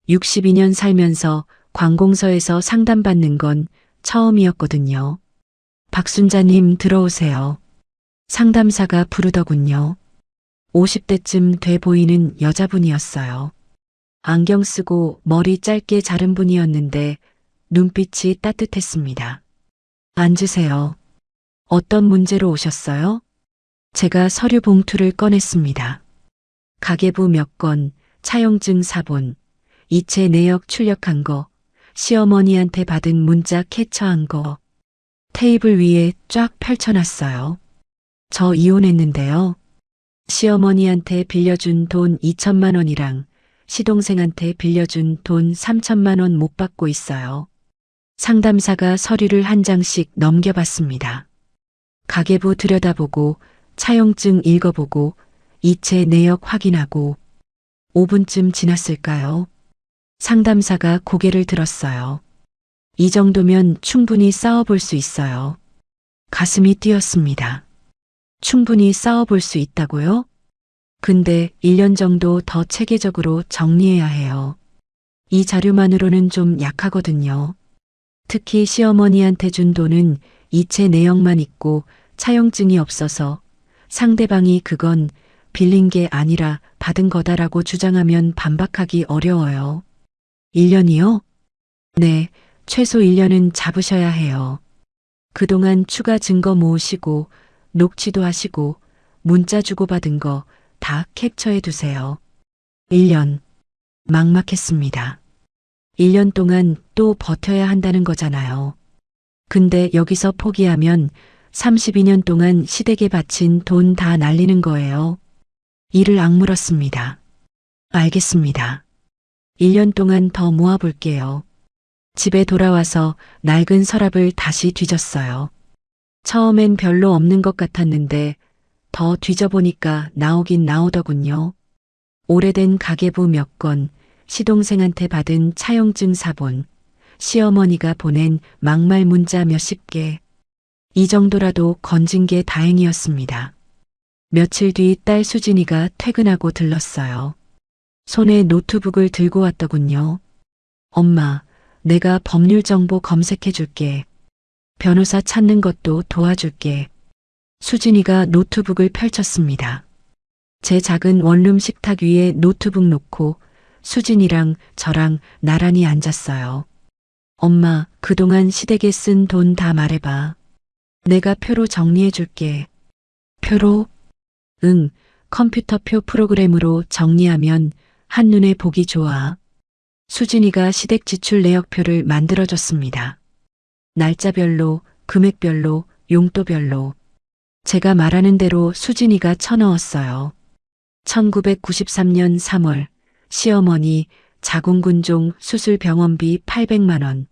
62년 살면서 관공서에서 상담받는 건 처음이었거든요. 박순자님 들어오세요. 상담사가 부르더군요. 50대쯤 돼 보이는 여자분이었어요. 안경 쓰고 머리 짧게 자른 분이었는데 눈빛이 따뜻했습니다. 앉으세요. 어떤 문제로 오셨어요? 제가 서류 봉투를 꺼냈습니다. 가계부 몇 건, 차용증 사본, 이체 내역 출력한 거, 시어머니한테 받은 문자 캡처한 거, 테이블 위에 쫙 펼쳐놨어요. 저 이혼했는데요. 시어머니한테 빌려준 돈 2천만 원이랑 시동생한테 빌려준 돈 3천만 원 못 받고 있어요. 상담사가 서류를 한 장씩 넘겨봤습니다. 가계부 들여다보고 차용증 읽어보고 이체 내역 확인하고 5분쯤 지났을까요? 상담사가 고개를 들었어요. 이 정도면 충분히 싸워볼 수 있어요. 가슴이 뛰었습니다. 충분히 싸워볼 수 있다고요? 근데 1년 정도 더 체계적으로 정리해야 해요. 이 자료만으로는 좀 약하거든요. 특히 시어머니한테 준 돈은 이체 내역만 있고 차용증이 없어서 상대방이 그건 빌린 게 아니라 받은 거다라고 주장하면 반박하기 어려워요. 1년이요? 네, 최소 1년은 잡으셔야 해요. 그동안 추가 증거 모으시고 녹취도 하시고 문자 주고받은 거 다 캡처해 두세요. 1년. 막막했습니다. 1년 동안 또 버텨야 한다는 거잖아요. 근데 여기서 포기하면 32년 동안 시댁에 바친 돈 다 날리는 거예요. 이를 악물었습니다. 알겠습니다. 1년 동안 더 모아볼게요. 집에 돌아와서 낡은 서랍을 다시 뒤졌어요. 처음엔 별로 없는 것 같았는데 더 뒤져보니까 나오긴 나오더군요. 오래된 가계부 몇 건, 시동생한테 받은 차용증 사본, 시어머니가 보낸 막말 문자 몇십 개. 이 정도라도 건진 게 다행이었습니다. 며칠 뒤 딸 수진이가 퇴근하고 들렀어요. 손에 노트북을 들고 왔더군요. 엄마, 내가 법률 정보 검색해 줄게. 변호사 찾는 것도 도와줄게. 수진이가 노트북을 펼쳤습니다. 제 작은 원룸 식탁 위에 노트북 놓고 수진이랑 저랑 나란히 앉았어요. 엄마, 그동안 시댁에 쓴 돈 다 말해봐. 내가 표로 정리해 줄게. 표로? 응, 컴퓨터표 프로그램으로 정리하면 한눈에 보기 좋아. 수진이가 시댁 지출 내역표를 만들어줬습니다. 날짜별로, 금액별로, 용도별로. 제가 말하는 대로 수진이가 쳐넣었어요. 1993년 3월 시어머니 자궁근종 수술 병원비 800만 원.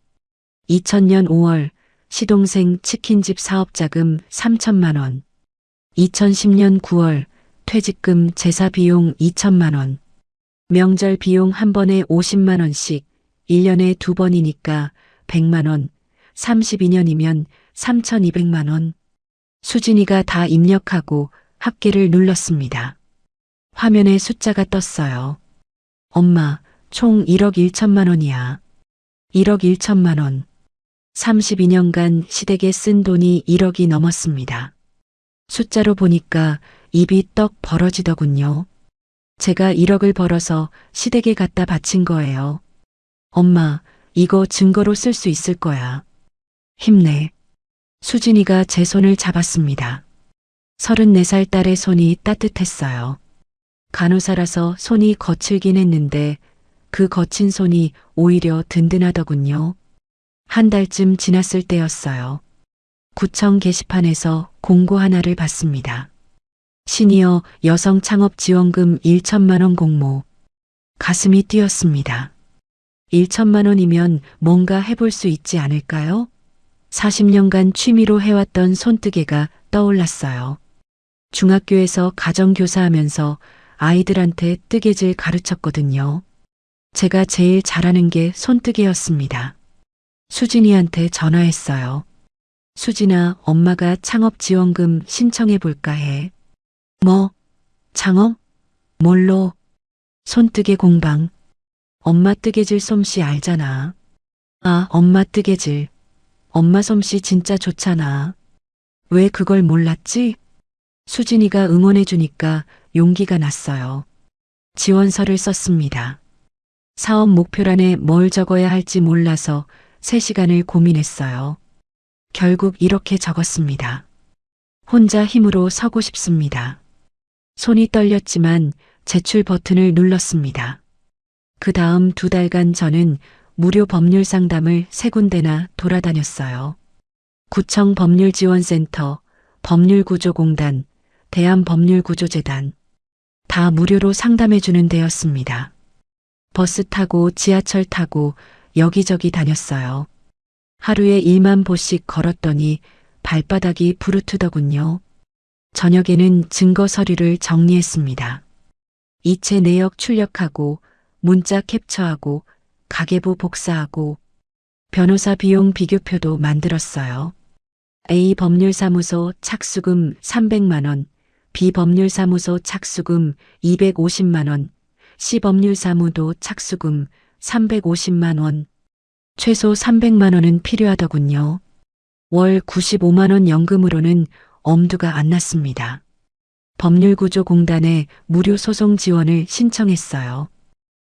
2000년 5월 시동생 치킨집 사업자금 3천만 원. 2010년 9월 퇴직금 제사 비용 2천만 원. 명절 비용 한 번에 50만 원씩 1년에 2번이니까 100만 원. 32년이면 3,200만 원. 수진이가 다 입력하고 합계를 눌렀습니다. 화면에 숫자가 떴어요. 엄마, 총 1억 1천만 원이야. 1억 1천만 원. 32년간 시댁에 쓴 돈이 1억이 넘었습니다. 숫자로 보니까 입이 떡 벌어지더군요. 제가 1억을 벌어서 시댁에 갖다 바친 거예요. 엄마, 이거 증거로 쓸 수 있을 거야. 힘내. 수진이가 제 손을 잡았습니다. 34살 딸의 손이 따뜻했어요. 간호사라서 손이 거칠긴 했는데 그 거친 손이 오히려 든든하더군요. 한 달쯤 지났을 때였어요. 구청 게시판에서 공고 하나를 봤습니다. 시니어 여성 창업 지원금 1천만 원 공모. 가슴이 뛰었습니다. 1천만 원이면 뭔가 해볼 수 있지 않을까요? 40년간 취미로 해왔던 손뜨개가 떠올랐어요. 중학교에서 가정교사하면서 아이들한테 뜨개질 가르쳤거든요. 제가 제일 잘하는 게 손뜨개였습니다. 수진이한테 전화했어요. 수진아, 엄마가 창업지원금 신청해 볼까 해. 뭐? 창업? 뭘로? 손뜨개 공방. 엄마 뜨개질 솜씨 알잖아. 아, 엄마 뜨개질. 엄마 솜씨 진짜 좋잖아. 왜 그걸 몰랐지? 수진이가 응원해 주니까 용기가 났어요. 지원서를 썼습니다. 사업 목표란에 뭘 적어야 할지 몰라서 3시간을 고민했어요. 결국 이렇게 적었습니다. 혼자 힘으로 서고 싶습니다. 손이 떨렸지만 제출 버튼을 눌렀습니다. 그 다음 2달간 저는 무료 법률 상담을 3군데나 돌아다녔어요. 구청 법률지원센터, 법률구조공단, 대한법률구조재단. 다 무료로 상담해주는 데였습니다. 버스 타고 지하철 타고 여기저기 다녔어요. 하루에 1만 보씩 걸었더니 발바닥이 부르트더군요. 저녁에는 증거 서류를 정리했습니다. 이체 내역 출력하고 문자 캡처하고 가계부 복사하고 변호사 비용 비교표도 만들었어요. A 법률사무소 착수금 300만 원, B 법률사무소 착수금 250만 원, C 법률사무소 착수금 350만 원. 최소 300만 원은 필요하더군요. 월 95만 원 연금으로는 엄두가 안 났습니다. 법률구조공단에 무료 소송 지원을 신청했어요.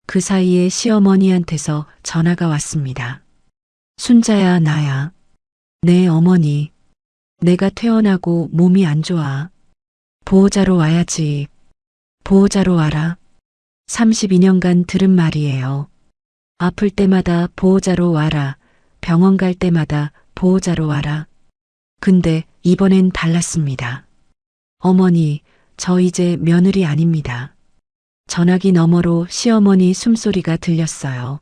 그 사이에 시어머니한테서 전화가 왔습니다. 순자야, 나야. 네, 어머니. 내가 퇴원하고 몸이 안 좋아. 보호자로 와야지. 보호자로 와라. 32년간 들은 말이에요. 아플 때마다 보호자로 와라. 병원 갈 때마다 보호자로 와라. 근데 이번엔 달랐습니다. 어머니, 저 이제 며느리 아닙니다. 전화기 너머로 시어머니 숨소리가 들렸어요.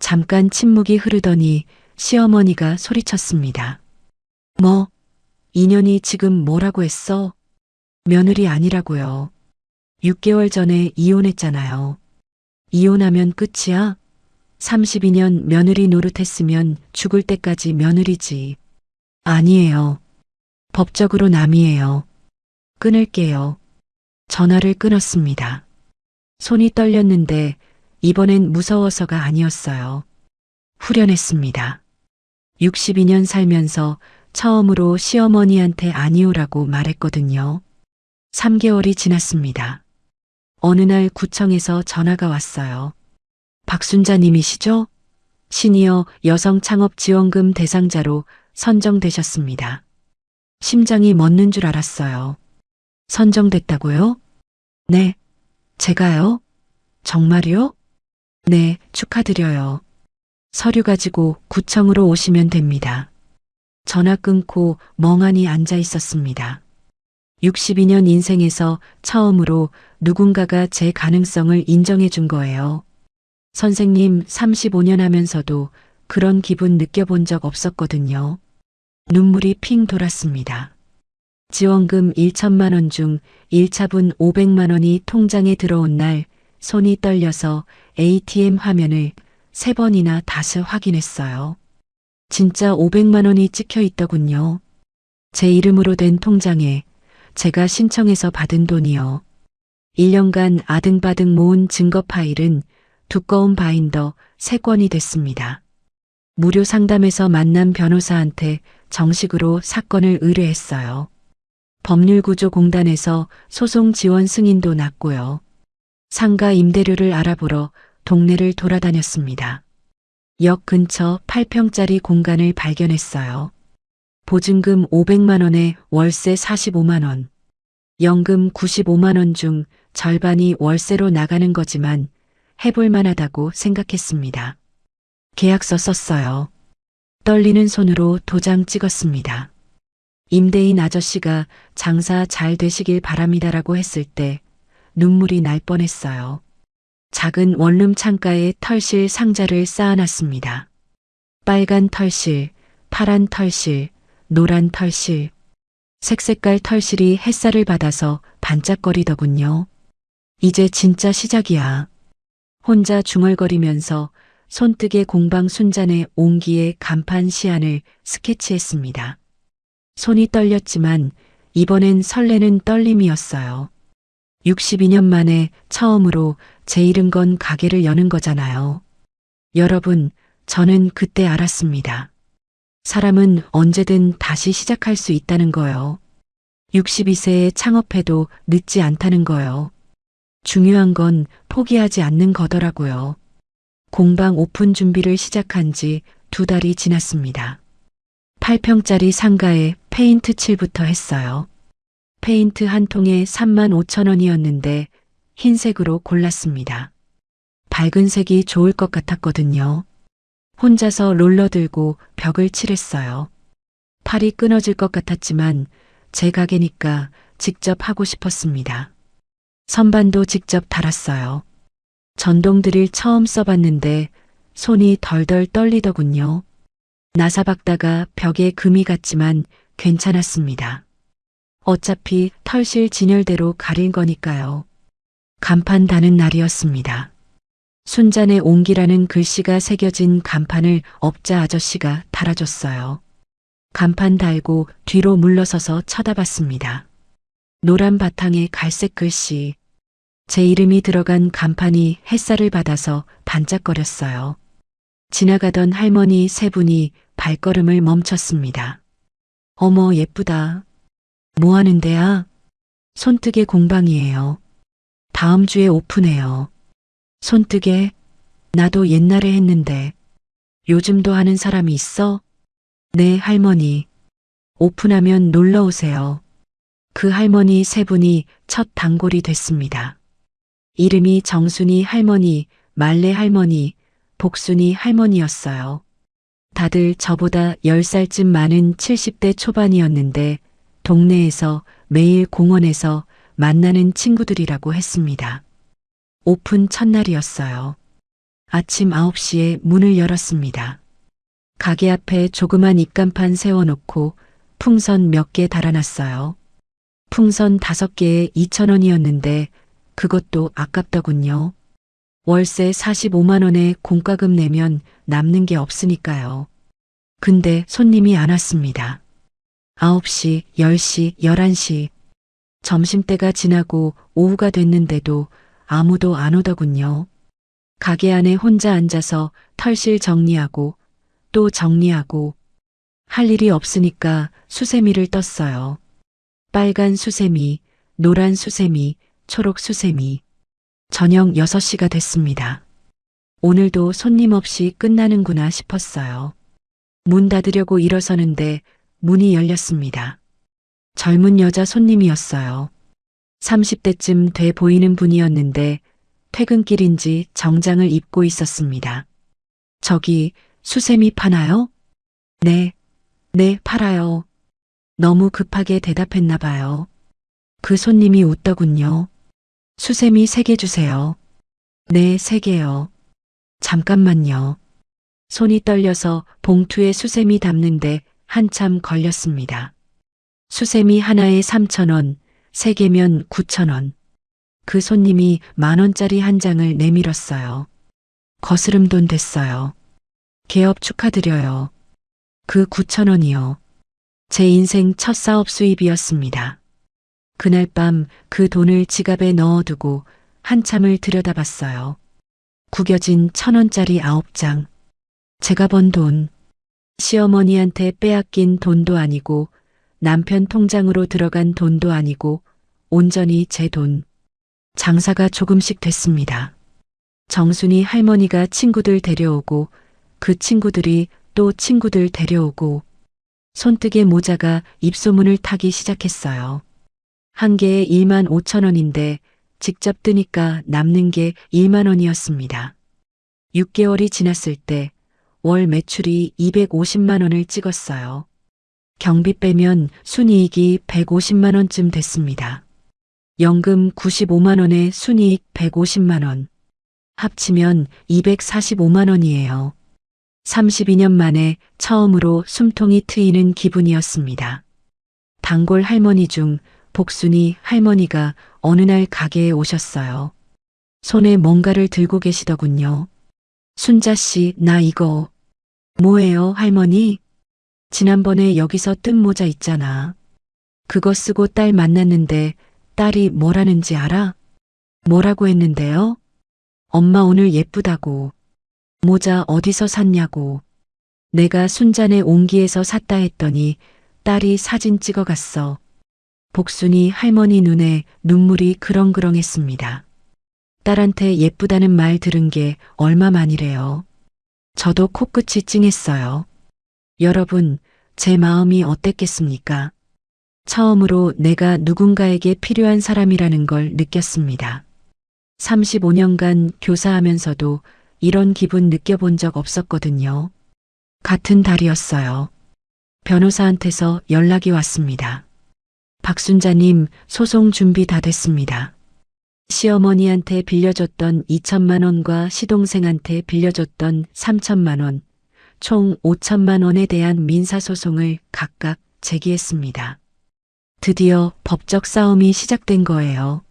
잠깐 침묵이 흐르더니 시어머니가 소리쳤습니다. 뭐, 인연이 지금 뭐라고 했어? 며느리 아니라고요. 6개월 전에 이혼했잖아요. 이혼하면 끝이야? 32년 며느리 노릇했으면 죽을 때까지 며느리지. 아니에요. 법적으로 남이에요. 끊을게요. 전화를 끊었습니다. 손이 떨렸는데 이번엔 무서워서가 아니었어요. 후련했습니다. 62년 살면서 처음으로 시어머니한테 아니오라고 말했거든요. 3개월이 지났습니다. 어느 날 구청에서 전화가 왔어요. 박순자님이시죠? 시니어 여성 창업 지원금 대상자로 선정되셨습니다. 심장이 멎는 줄 알았어요. 선정됐다고요? 네. 제가요? 정말요? 네, 축하드려요. 서류 가지고 구청으로 오시면 됩니다. 전화 끊고 멍하니 앉아 있었습니다. 62년 인생에서 처음으로 누군가가 제 가능성을 인정해 준 거예요. 선생님 35년 하면서도 그런 기분 느껴본 적 없었거든요. 눈물이 핑 돌았습니다. 지원금 1천만 원 중 1차분 500만 원이 통장에 들어온 날 손이 떨려서 ATM 화면을 3번이나 다시 확인했어요. 진짜 500만 원이 찍혀 있더군요. 제 이름으로 된 통장에 제가 신청해서 받은 돈이요. 1년간 아등바등 모은 증거 파일은 두꺼운 바인더 3권이 됐습니다. 무료 상담에서 만난 변호사한테 정식으로 사건을 의뢰했어요. 법률구조공단에서 소송 지원 승인도 났고요. 상가 임대료를 알아보러 동네를 돌아다녔습니다. 역 근처 8평짜리 공간을 발견했어요. 보증금 500만 원에 월세 45만 원. 연금 95만 원 중 절반이 월세로 나가는 거지만 해볼 만하다고 생각했습니다. 계약서 썼어요. 떨리는 손으로 도장 찍었습니다. 임대인 아저씨가 장사 잘 되시길 바랍니다라고 했을 때 눈물이 날 뻔했어요. 작은 원룸 창가에 털실 상자를 쌓아놨습니다. 빨간 털실, 파란 털실, 노란 털실. 색색깔 털실이 햇살을 받아서 반짝거리더군요. 이제 진짜 시작이야. 혼자 중얼거리면서 손뜨개 공방 순잔의 옹기의 간판 시안을 스케치했습니다. 손이 떨렸지만 이번엔 설레는 떨림이었어요. 62년 만에 처음으로 제 이름 건 가게를 여는 거잖아요. 여러분, 저는 그때 알았습니다. 사람은 언제든 다시 시작할 수 있다는 거요. 62세에 창업해도 늦지 않다는 거요. 중요한 건 포기하지 않는 거더라고요. 공방 오픈 준비를 시작한 지 2달이 지났습니다. 8평짜리 상가에 페인트 칠부터 했어요. 페인트 한 통에 35,000원이었는데 흰색으로 골랐습니다. 밝은 색이 좋을 것 같았거든요. 혼자서 롤러 들고 벽을 칠했어요. 팔이 끊어질 것 같았지만 제 가게니까 직접 하고 싶었습니다. 선반도 직접 달았어요. 전동 드릴 처음 써봤는데 손이 덜덜 떨리더군요. 나사박다가 벽에 금이 갔지만 괜찮았습니다. 어차피 털실 진열대로 가릴 거니까요. 간판 다는 날이었습니다. 순잔의 옹기라는 글씨가 새겨진 간판을 업자 아저씨가 달아줬어요. 간판 달고 뒤로 물러서서 쳐다봤습니다. 노란 바탕에 갈색 글씨. 제 이름이 들어간 간판이 햇살을 받아서 반짝거렸어요. 지나가던 할머니 3분이 발걸음을 멈췄습니다. 어머, 예쁘다. 뭐 하는 데야? 손뜨개 공방이에요. 다음 주에 오픈해요. 손뜨개? 나도 옛날에 했는데. 요즘도 하는 사람이 있어? 네, 할머니. 오픈하면 놀러 오세요. 그 할머니 3분이 첫 단골이 됐습니다. 이름이 정순이 할머니, 말레 할머니, 복순이 할머니였어요. 다들 저보다 10살쯤 많은 70대 초반이었는데 동네에서 매일 공원에서 만나는 친구들이라고 했습니다. 오픈 첫날이었어요. 아침 9시에 문을 열었습니다. 가게 앞에 조그만 입간판 세워놓고 풍선 몇 개 달아놨어요. 풍선 5개에 2,000원이었는데 그것도 아깝더군요. 월세 45만 원에 공과금 내면 남는 게 없으니까요. 근데 손님이 안 왔습니다. 9시, 10시, 11시. 점심때가 지나고 오후가 됐는데도 아무도 안 오더군요. 가게 안에 혼자 앉아서 털실 정리하고 또 정리하고 할 일이 없으니까 수세미를 떴어요. 빨간 수세미, 노란 수세미, 초록 수세미. 저녁 6시가 됐습니다. 오늘도 손님 없이 끝나는구나 싶었어요. 문 닫으려고 일어서는데 문이 열렸습니다. 젊은 여자 손님이었어요. 30대쯤 돼 보이는 분이었는데 퇴근길인지 정장을 입고 있었습니다. 저기 수세미 파나요? 네, 네, 팔아요. 너무 급하게 대답했나 봐요. 그 손님이 웃더군요. 수세미 3개 주세요. 네, 3개요. 잠깐만요. 손이 떨려서 봉투에 수세미 담는데 한참 걸렸습니다. 수세미 하나에 3,000원, 3개면 9,000원. 그 손님이 10,000원짜리 한 장을 내밀었어요. 거스름 돈 됐어요. 개업 축하드려요. 그 9,000원이요. 제 인생 첫 사업 수입이었습니다. 그날 밤 그 돈을 지갑에 넣어두고 한참을 들여다봤어요. 구겨진 1,000원짜리 9장. 제가 번 돈. 시어머니한테 빼앗긴 돈도 아니고 남편 통장으로 들어간 돈도 아니고 온전히 제 돈. 장사가 조금씩 됐습니다. 정순이 할머니가 친구들 데려오고 그 친구들이 또 친구들 데려오고 손뜨개 모자가 입소문을 타기 시작했어요. 한 개에 15,000원인데 직접 뜨니까 남는 게 1만 원이었습니다. 6개월이 지났을 때 월 매출이 250만 원을 찍었어요. 경비 빼면 순이익이 150만 원쯤 됐습니다. 연금 95만 원에 순이익 150만 원. 합치면 245만 원이에요. 32년 만에 처음으로 숨통이 트이는 기분이었습니다. 단골 할머니 중 복순이 할머니가 어느 날 가게에 오셨어요. 손에 뭔가를 들고 계시더군요. 순자씨, 나 이거. 뭐예요, 할머니? 지난번에 여기서 뜬 모자 있잖아. 그거 쓰고 딸 만났는데 딸이 뭐라는지 알아? 뭐라고 했는데요? 엄마 오늘 예쁘다고. 모자 어디서 샀냐고. 내가 순자네 옹기에서 샀다 했더니 딸이 사진 찍어갔어. 복순이 할머니 눈에 눈물이 그렁그렁했습니다. 딸한테 예쁘다는 말 들은 게 얼마만이래요. 저도 코끝이 찡했어요. 여러분, 제 마음이 어땠겠습니까? 처음으로 내가 누군가에게 필요한 사람이라는 걸 느꼈습니다. 35년간 교사하면서도 이런 기분 느껴본 적 없었거든요. 같은 달이었어요. 변호사한테서 연락이 왔습니다. 박순자님, 소송 준비 다 됐습니다. 시어머니한테 빌려줬던 2천만 원과 시동생한테 빌려줬던 3천만 원, 총 5천만 원에 대한 민사소송을 각각 제기했습니다. 드디어 법적 싸움이 시작된 거예요.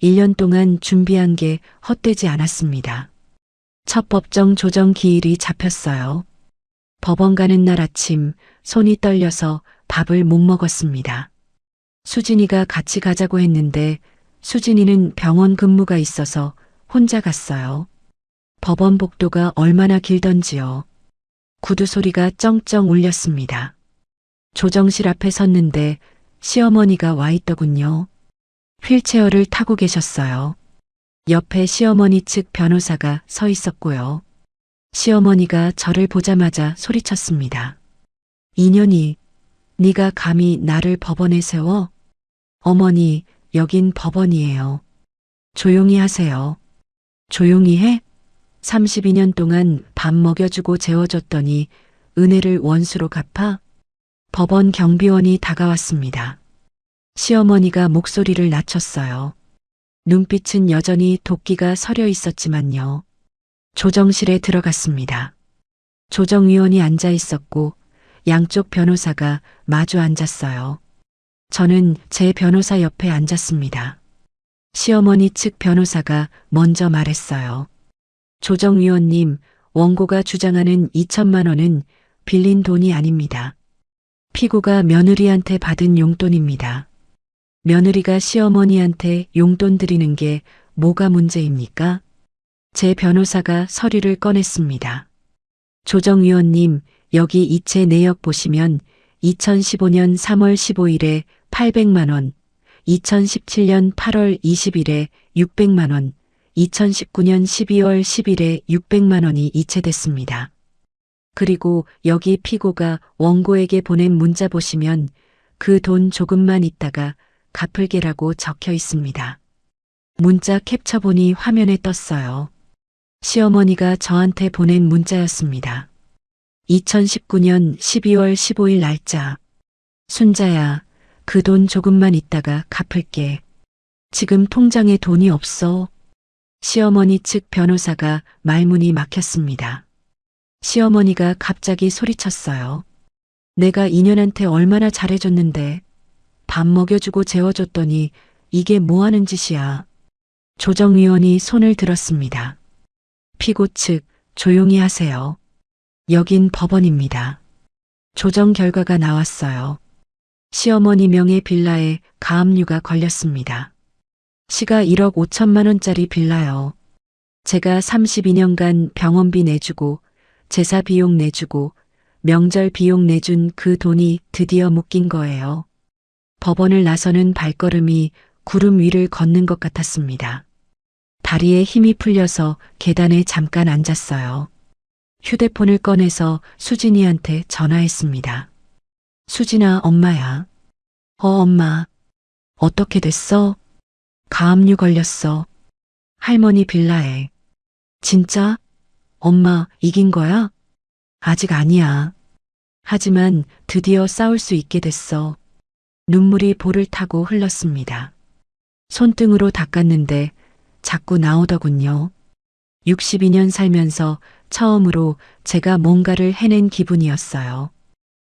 1년 동안 준비한 게 헛되지 않았습니다. 첫 법정 조정 기일이 잡혔어요. 법원 가는 날 아침 손이 떨려서 밥을 못 먹었습니다. 수진이가 같이 가자고 했는데 수진이는 병원 근무가 있어서 혼자 갔어요. 법원 복도가 얼마나 길던지요. 구두 소리가 쩡쩡 울렸습니다. 조정실 앞에 섰는데 시어머니가 와 있더군요. 휠체어를 타고 계셨어요. 옆에 시어머니 측 변호사가 서 있었고요. 시어머니가 저를 보자마자 소리쳤습니다. 인연이, 네가 감히 나를 법원에 세워? 어머니, 여긴 법원이에요. 조용히 하세요. 조용히 해? 32년 동안 밥 먹여주고 재워줬더니 은혜를 원수로 갚아? 법원 경비원이 다가왔습니다. 시어머니가 목소리를 낮췄어요. 눈빛은 여전히 도끼가 서려 있었지만요. 조정실에 들어갔습니다. 조정위원이 앉아 있었고 양쪽 변호사가 마주 앉았어요. 저는 제 변호사 옆에 앉았습니다. 시어머니 측 변호사가 먼저 말했어요. 조정위원님, 원고가 주장하는 2천만 원은 빌린 돈이 아닙니다. 피고가 며느리한테 받은 용돈입니다. 며느리가 시어머니한테 용돈 드리는 게 뭐가 문제입니까? 제 변호사가 서류를 꺼냈습니다. 조정위원님, 여기 이체 내역 보시면 2015년 3월 15일에 800만 원, 2017년 8월 20일에 600만 원, 2019년 12월 10일에 600만 원이 이체됐습니다. 그리고 여기 피고가 원고에게 보낸 문자 보시면 그 돈 조금만 있다가 갚을게라고 적혀 있습니다. 문자 캡처본이 화면에 떴어요. 시어머니가 저한테 보낸 문자였습니다. 2019년 12월 15일 날짜. 순자야, 그 돈 조금만 있다가 갚을게. 지금 통장에 돈이 없어. 시어머니 측 변호사가 말문이 막혔습니다. 시어머니가 갑자기 소리쳤어요. 내가 인연한테 얼마나 잘해줬는데 밥 먹여주고 재워줬더니 이게 뭐하는 짓이야. 조정위원이 손을 들었습니다. 피고 측 조용히 하세요. 여긴 법원입니다. 조정 결과가 나왔어요. 시어머니 명의 빌라에 가압류가 걸렸습니다. 시가 1억 5천만 원짜리 빌라요. 제가 32년간 병원비 내주고 제사 비용 내주고 명절 비용 내준 그 돈이 드디어 묶인 거예요. 법원을 나서는 발걸음이 구름 위를 걷는 것 같았습니다. 다리에 힘이 풀려서 계단에 잠깐 앉았어요. 휴대폰을 꺼내서 수진이한테 전화했습니다. 수진아, 엄마야. 엄마. 어떻게 됐어? 가압류 걸렸어. 할머니 빌라에. 진짜? 엄마, 이긴 거야? 아직 아니야. 하지만 드디어 싸울 수 있게 됐어. 눈물이 볼을 타고 흘렀습니다. 손등으로 닦았는데 자꾸 나오더군요. 62년 살면서 처음으로 제가 뭔가를 해낸 기분이었어요.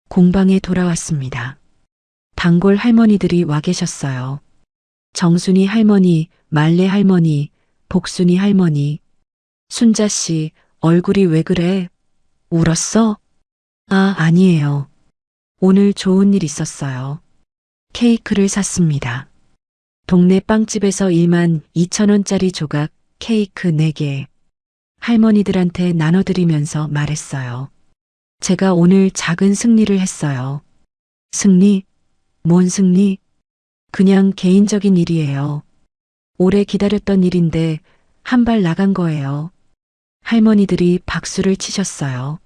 공방에 돌아왔습니다. 단골 할머니들이 와 계셨어요. 정순이 할머니, 말레 할머니, 복순이 할머니. 순자 씨, 얼굴이 왜 그래? 울었어? 아, 아니에요. 오늘 좋은 일 있었어요. 케이크를 샀습니다. 동네 빵집에서 1만 2천 원짜리 조각 케이크 4개. 할머니들한테 나눠드리면서 말했어요. 제가 오늘 작은 승리를 했어요. 승리? 뭔 승리? 그냥 개인적인 일이에요. 오래 기다렸던 일인데 한 발 나간 거예요. 할머니들이 박수를 치셨어요.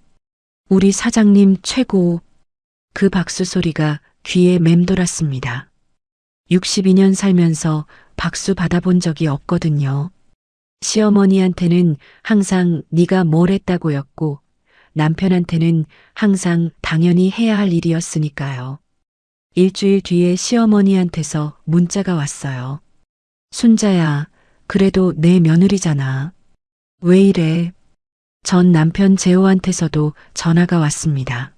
우리 사장님 최고. 그 박수 소리가 귀에 맴돌았습니다. 62년 살면서 박수 받아본 적이 없거든요. 시어머니한테는 항상 네가 뭘 했다고였고 남편한테는 항상 당연히 해야 할 일이었으니까요. 일주일 뒤에 시어머니한테서 문자가 왔어요. 순자야, 그래도 내 며느리잖아. 왜 이래? 전 남편 재호한테서도 전화가 왔습니다.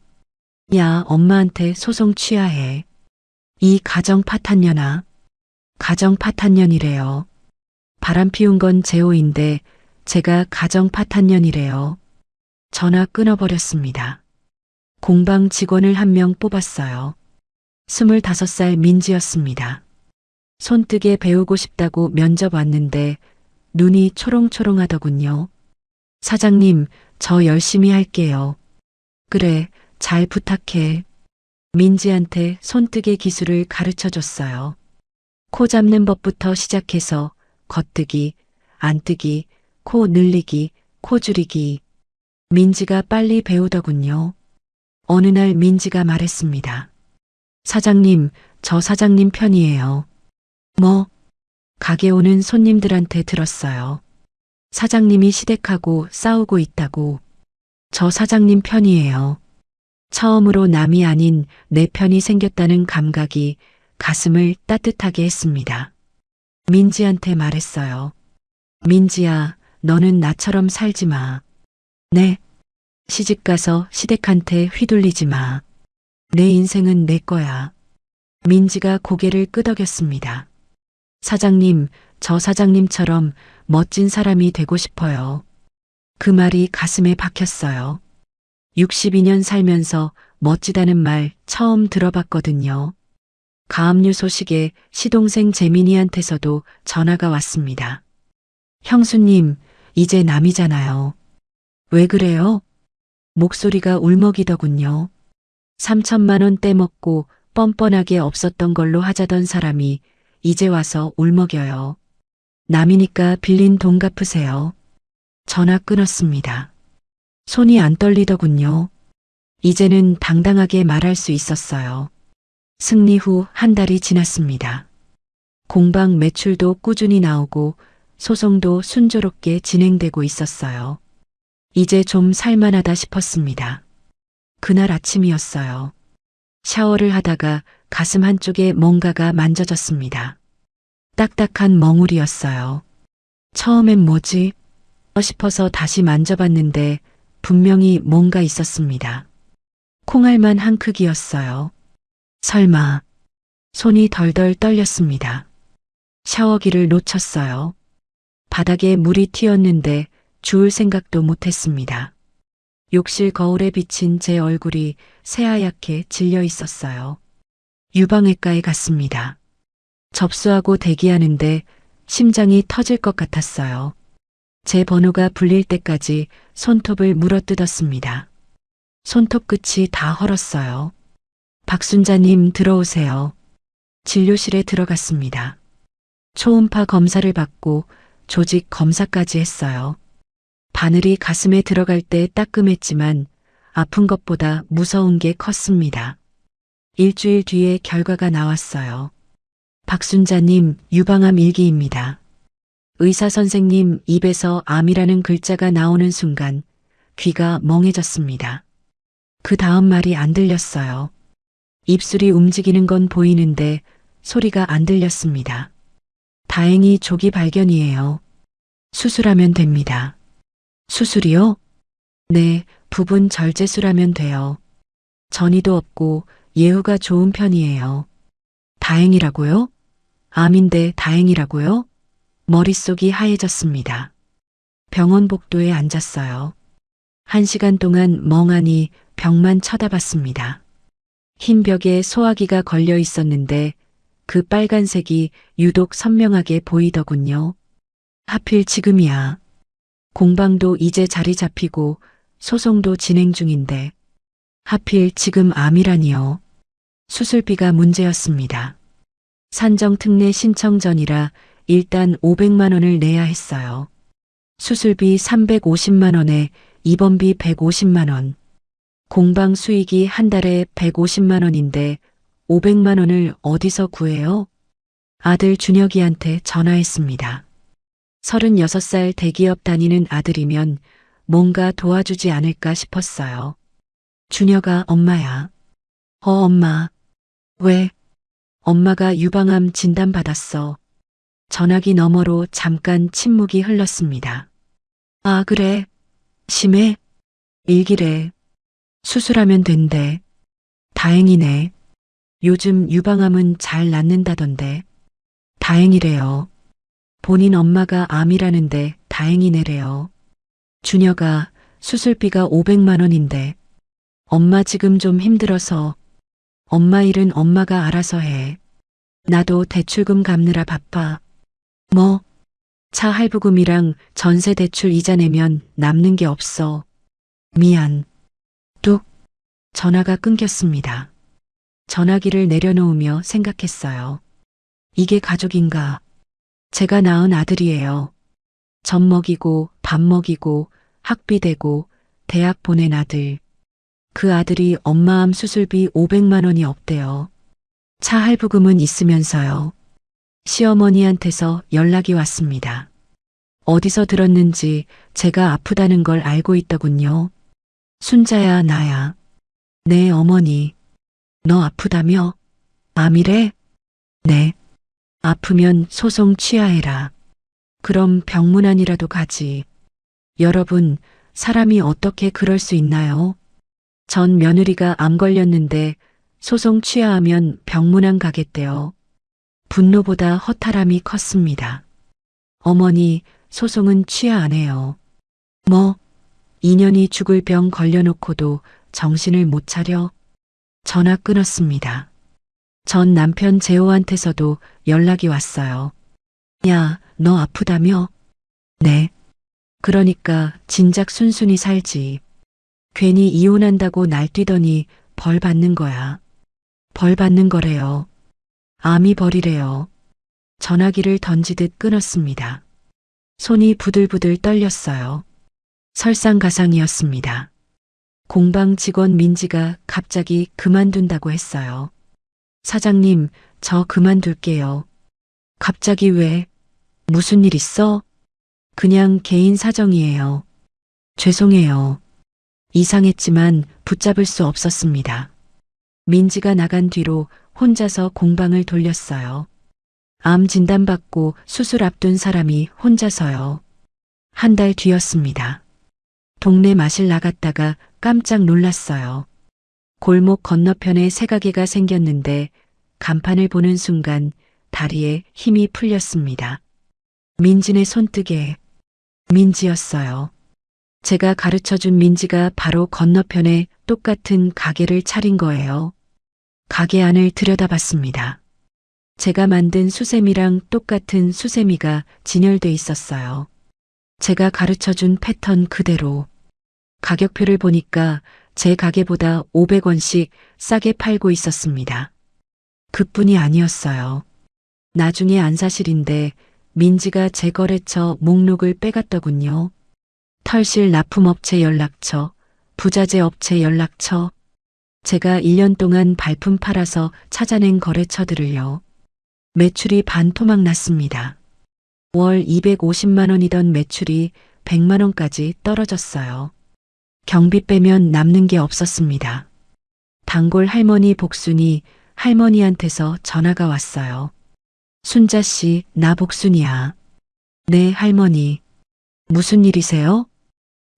야, 엄마한테 소송 취하해. 이 가정 파탄년아. 가정 파탄년이래요. 바람 피운 건 재호인데 제가 가정 파탄년이래요. 전화 끊어버렸습니다. 공방 직원을 한 명 뽑았어요. 25살 민지였습니다. 손뜨개 배우고 싶다고 면접 왔는데 눈이 초롱초롱하더군요. 사장님, 저 열심히 할게요. 그래, 잘 부탁해. 민지한테 손뜨개 기술을 가르쳐 줬어요. 코 잡는 법부터 시작해서 겉뜨기, 안뜨기, 코 늘리기, 코 줄이기. 민지가 빨리 배우더군요. 어느 날 민지가 말했습니다. 사장님, 저 사장님 편이에요. 뭐? 가게 오는 손님들한테 들었어요. 사장님이 시댁하고 싸우고 있다고. 저 사장님 편이에요. 처음으로 남이 아닌 내 편이 생겼다는 감각이 가슴을 따뜻하게 했습니다. 민지한테 말했어요. 민지야, 너는 나처럼 살지 마. 네. 시집가서 시댁한테 휘둘리지 마. 내 인생은 내 거야. 민지가 고개를 끄덕였습니다. 사장님, 저 사장님처럼 멋진 사람이 되고 싶어요. 그 말이 가슴에 박혔어요. 62년 살면서 멋지다는 말 처음 들어봤거든요. 가압류 소식에 시동생 재민이한테서도 전화가 왔습니다. 형수님, 이제 남이잖아요. 왜 그래요? 목소리가 울먹이더군요. 3천만 원 떼먹고 뻔뻔하게 없었던 걸로 하자던 사람이 이제 와서 울먹여요. 남이니까 빌린 돈 갚으세요. 전화 끊었습니다. 손이 안 떨리더군요. 이제는 당당하게 말할 수 있었어요. 승리 후 한 달이 지났습니다. 공방 매출도 꾸준히 나오고 소송도 순조롭게 진행되고 있었어요. 이제 좀 살만하다 싶었습니다. 그날 아침이었어요. 샤워를 하다가 가슴 한쪽에 뭔가가 만져졌습니다. 딱딱한 멍울이었어요. 처음엔 뭐지? 싶어서 다시 만져봤는데 분명히 뭔가 있었습니다. 콩알만 한 크기였어요. 설마. 손이 덜덜 떨렸습니다. 샤워기를 놓쳤어요. 바닥에 물이 튀었는데 주울 생각도 못했습니다. 욕실 거울에 비친 제 얼굴이 새하얗게 질려 있었어요. 유방외과에 갔습니다. 접수하고 대기하는데 심장이 터질 것 같았어요. 제 번호가 불릴 때까지 손톱을 물어뜯었습니다. 손톱 끝이 다 헐었어요. 박순자님 들어오세요. 진료실에 들어갔습니다. 초음파 검사를 받고 조직 검사까지 했어요. 바늘이 가슴에 들어갈 때 따끔했지만 아픈 것보다 무서운 게 컸습니다. 일주일 뒤에 결과가 나왔어요. 박순자님, 유방암 1기입니다. 의사 선생님 입에서 암이라는 글자가 나오는 순간 귀가 멍해졌습니다. 그 다음 말이 안 들렸어요. 입술이 움직이는 건 보이는데 소리가 안 들렸습니다. 다행히 조기 발견이에요. 수술하면 됩니다. 수술이요? 네, 부분 절제술하면 돼요. 전이도 없고 예후가 좋은 편이에요. 다행이라고요? 암인데 다행이라고요? 머릿속이 하얘졌습니다. 병원 복도에 앉았어요. 1시간 동안 멍하니 벽만 쳐다봤습니다. 흰 벽에 소화기가 걸려 있었는데 그 빨간색이 유독 선명하게 보이더군요. 하필 지금이야. 공방도 이제 자리 잡히고 소송도 진행 중인데 하필 지금 암이라니요. 수술비가 문제였습니다. 산정특례 신청 전이라 일단 500만 원을 내야 했어요. 수술비 350만 원에 입원비 150만 원. 공방 수익이 한 달에 150만 원인데 500만 원을 어디서 구해요? 아들 준혁이한테 전화했습니다. 36살 대기업 다니는 아들이면 뭔가 도와주지 않을까 싶었어요. 준혁아, 엄마야. 엄마. 왜? 엄마가 유방암 진단받았어. 전화기 너머로 잠깐 침묵이 흘렀습니다. 아, 그래? 심해? 1기래. 수술하면 된대. 다행이네. 요즘 유방암은 잘 낫는다던데. 다행이래요. 본인 엄마가 암이라는데 다행이네래요. 준혁아, 수술비가 500만 원인데. 엄마 지금 좀 힘들어서. 엄마 일은 엄마가 알아서 해. 나도 대출금 갚느라 바빠. 뭐? 차 할부금이랑 전세 대출 이자 내면 남는 게 없어. 미안. 뚝. 전화가 끊겼습니다. 전화기를 내려놓으며 생각했어요. 이게 가족인가? 제가 낳은 아들이에요. 젖 먹이고 밥 먹이고 학비 대고 대학 보낸 아들. 그 아들이 엄마 암 수술비 500만 원이 없대요. 차 할부금은 있으면서요. 시어머니한테서 연락이 왔습니다. 어디서 들었는지 제가 아프다는 걸 알고 있더군요. 순자야, 나야. 네, 어머니. 너 아프다며? 암이래? 네. 아프면 소송 취하해라. 그럼 병문안이라도 가지. 여러분, 사람이 어떻게 그럴 수 있나요? 전 며느리가 암 걸렸는데 소송 취하하면 병문안 가겠대요. 분노보다 허탈함이 컸습니다. 어머니, 소송은 취하 안 해요. 뭐, 2년이 죽을 병 걸려놓고도 정신을 못 차려? 전화 끊었습니다. 전 남편 재호한테서도 연락이 왔어요. 야, 너 아프다며? 네. 그러니까 진작 순순히 살지. 괜히 이혼한다고 날뛰더니 벌 받는 거야. 벌 받는 거래요. 암이 벌이래요. 전화기를 던지듯 끊었습니다. 손이 부들부들 떨렸어요. 설상가상이었습니다. 공방 직원 민지가 갑자기 그만둔다고 했어요. 사장님, 저 그만둘게요. 갑자기 왜? 무슨 일 있어? 그냥 개인 사정이에요. 죄송해요. 이상했지만 붙잡을 수 없었습니다. 민지가 나간 뒤로 혼자서 공방을 돌렸어요. 암 진단받고 수술 앞둔 사람이 혼자서요. 한 달 뒤였습니다. 동네 마실 나갔다가 깜짝 놀랐어요. 골목 건너편에 새가게가 생겼는데 간판을 보는 순간 다리에 힘이 풀렸습니다. 민진의 손뜨개. 민지였어요. 제가 가르쳐준 민지가 바로 건너편에 똑같은 가게를 차린 거예요. 가게 안을 들여다봤습니다. 제가 만든 수세미랑 똑같은 수세미가 진열돼 있었어요. 제가 가르쳐준 패턴 그대로. 가격표를 보니까 제 가게보다 500원씩 싸게 팔고 있었습니다. 그뿐이 아니었어요. 나중에 안사실인데 민지가 제 거래처 목록을 빼갔더군요. 털실 납품업체 연락처, 부자재 업체 연락처. 제가 1년 동안 발품 팔아서 찾아낸 거래처들을요. 매출이 반토막 났습니다. 월 250만 원이던 매출이 100만 원까지 떨어졌어요. 경비 빼면 남는 게 없었습니다. 단골 할머니 복순이 할머니한테서 전화가 왔어요. 순자 씨, 나 복순이야. 네, 할머니. 무슨 일이세요?